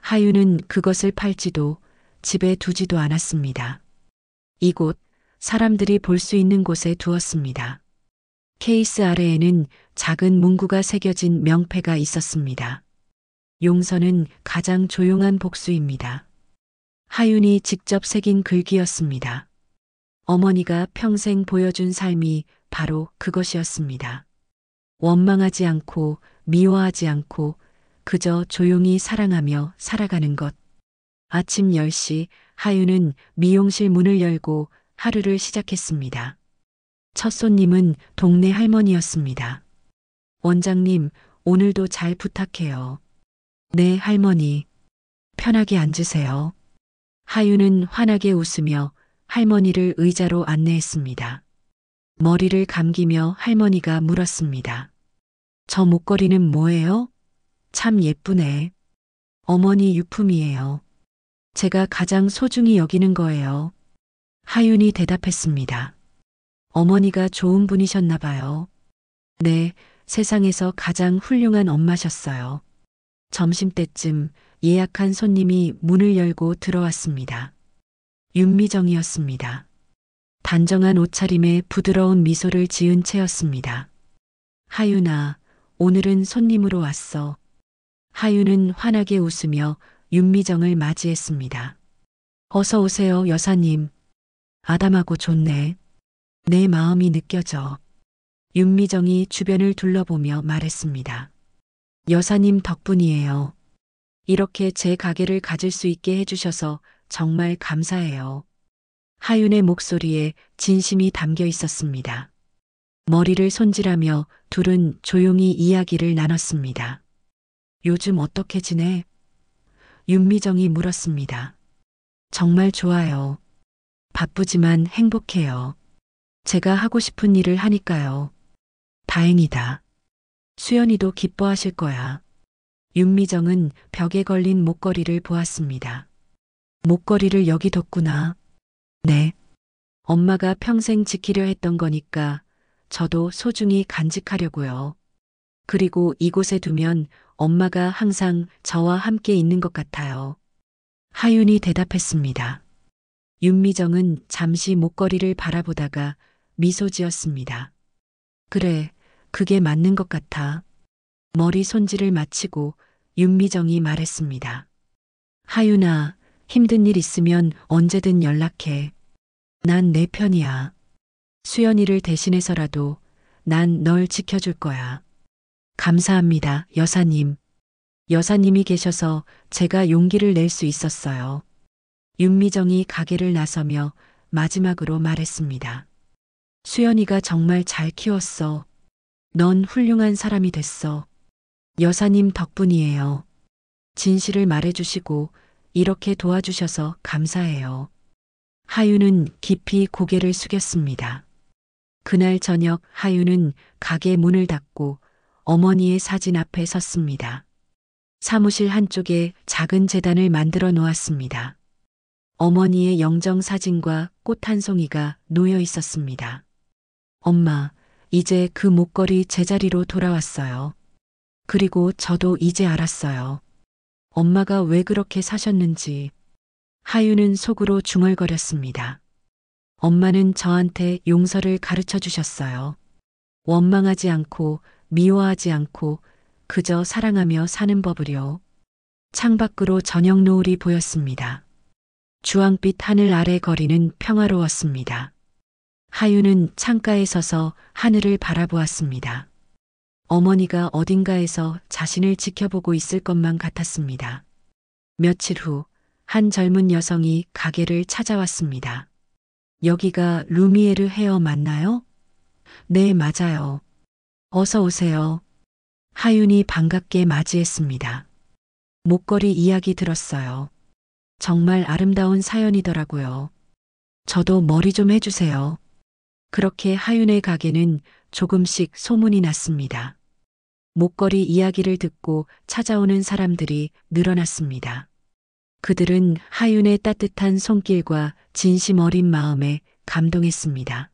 하윤은 그것을 팔지도 집에 두지도 않았습니다. 이곳, 사람들이 볼 수 있는 곳에 두었습니다. 케이스 아래에는 작은 문구가 새겨진 명패가 있었습니다. 용서는 가장 조용한 복수입니다. 하윤이 직접 새긴 글귀였습니다. 어머니가 평생 보여준 삶이 바로 그것이었습니다. 원망하지 않고 미워하지 않고 그저 조용히 사랑하며 살아가는 것. 아침 10시 하윤은 미용실 문을 열고 하루를 시작했습니다. 첫 손님은 동네 할머니였습니다. 원장님, 오늘도 잘 부탁해요. 네, 할머니. 편하게 앉으세요. 하윤은 환하게 웃으며 할머니를 의자로 안내했습니다. 머리를 감기며 할머니가 물었습니다. 저 목걸이는 뭐예요? 참 예쁘네. 어머니 유품이에요. 제가 가장 소중히 여기는 거예요. 하윤이 대답했습니다. 어머니가 좋은 분이셨나 봐요. 네, 세상에서 가장 훌륭한 엄마셨어요. 점심때쯤 예약한 손님이 문을 열고 들어왔습니다. 윤미정이었습니다. 단정한 옷차림에 부드러운 미소를 지은 채였습니다. 하윤아, 오늘은 손님으로 왔어. 하윤은 환하게 웃으며 윤미정을 맞이했습니다. 어서 오세요, 여사님. 아담하고 좋네. 내 마음이 느껴져. 윤미정이 주변을 둘러보며 말했습니다. 여사님 덕분이에요. 이렇게 제 가게를 가질 수 있게 해주셔서 정말 감사해요. 하윤의 목소리에 진심이 담겨 있었습니다. 머리를 손질하며 둘은 조용히 이야기를 나눴습니다. 요즘 어떻게 지내? 윤미정이 물었습니다. 정말 좋아요. 바쁘지만 행복해요. 제가 하고 싶은 일을 하니까요. 다행이다. 수연이도 기뻐하실 거야. 윤미정은 벽에 걸린 목걸이를 보았습니다. 목걸이를 여기 뒀구나. 네. 엄마가 평생 지키려 했던 거니까 저도 소중히 간직하려고요. 그리고 이곳에 두면 엄마가 항상 저와 함께 있는 것 같아요. 하윤이 대답했습니다. 윤미정은 잠시 목걸이를 바라보다가 미소 지었습니다. 그래, 그게 맞는 것 같아. 머리 손질을 마치고 윤미정이 말했습니다. 하윤아, 힘든 일 있으면 언제든 연락해. 난 내 편이야. 수연이를 대신해서라도 난 널 지켜줄 거야. 감사합니다, 여사님. 여사님이 계셔서 제가 용기를 낼 수 있었어요. 윤미정이 가게를 나서며 마지막으로 말했습니다. 수연이가 정말 잘 키웠어. 넌 훌륭한 사람이 됐어. 여사님 덕분이에요. 진실을 말해주시고 이렇게 도와주셔서 감사해요. 하윤은 깊이 고개를 숙였습니다. 그날 저녁 하윤은 가게 문을 닫고 어머니의 사진 앞에 섰습니다. 사무실 한쪽에 작은 제단을 만들어 놓았습니다. 어머니의 영정 사진과 꽃 한 송이가 놓여 있었습니다. 엄마, 이제 그 목걸이 제자리로 돌아왔어요. 그리고 저도 이제 알았어요. 엄마가 왜 그렇게 사셨는지. 하윤은 속으로 중얼거렸습니다. 엄마는 저한테 용서를 가르쳐 주셨어요. 원망하지 않고 미워하지 않고 그저 사랑하며 사는 법을요. 창밖으로 저녁 노을이 보였습니다. 주황빛 하늘 아래 거리는 평화로웠습니다. 하윤은 창가에 서서 하늘을 바라보았습니다. 어머니가 어딘가에서 자신을 지켜보고 있을 것만 같았습니다. 며칠 후, 한 젊은 여성이 가게를 찾아왔습니다. 여기가 루미에르 헤어 맞나요? 네, 맞아요. 어서 오세요. 하윤이 반갑게 맞이했습니다. 목걸이 이야기 들었어요. 정말 아름다운 사연이더라고요. 저도 머리 좀 해주세요. 그렇게 하윤의 가게는 조금씩 소문이 났습니다. 목걸이 이야기를 듣고 찾아오는 사람들이 늘어났습니다. 그들은 하윤의 따뜻한 손길과 진심 어린 마음에 감동했습니다.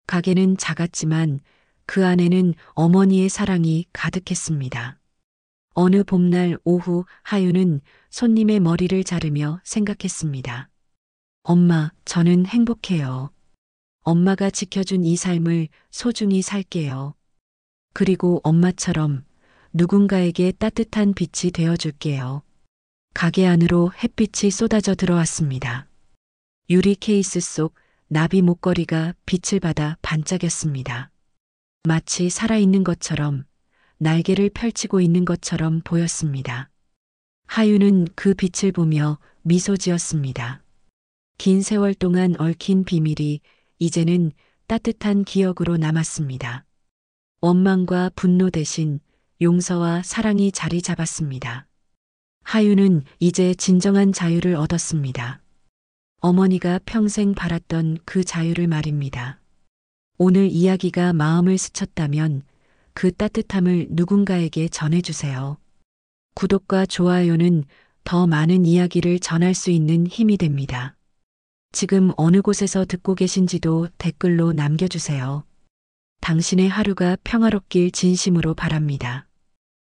가게는 작았지만 그 안에는 어머니의 사랑이 가득했습니다. 어느 봄날 오후 하윤은 손님의 머리를 자르며 생각했습니다. 엄마, 저는 행복해요. 엄마가 지켜준 이 삶을 소중히 살게요. 그리고 엄마처럼 누군가에게 따뜻한 빛이 되어줄게요. 가게 안으로 햇빛이 쏟아져 들어왔습니다. 유리 케이스 속 나비 목걸이가 빛을 받아 반짝였습니다. 마치 살아있는 것처럼 날개를 펼치고 있는 것처럼 보였습니다. 하윤은 그 빛을 보며 미소 지었습니다. 긴 세월 동안 얽힌 비밀이 이제는 따뜻한 기억으로 남았습니다. 원망과 분노 대신 용서와 사랑이 자리 잡았습니다. 하윤은 이제 진정한 자유를 얻었습니다. 어머니가 평생 바랐던 그 자유를 말입니다. 오늘 이야기가 마음을 스쳤다면 그 따뜻함을 누군가에게 전해주세요. 구독과 좋아요는 더 많은 이야기를 전할 수 있는 힘이 됩니다. 지금 어느 곳에서 듣고 계신지도 댓글로 남겨주세요. 당신의 하루가 평화롭길 진심으로 바랍니다.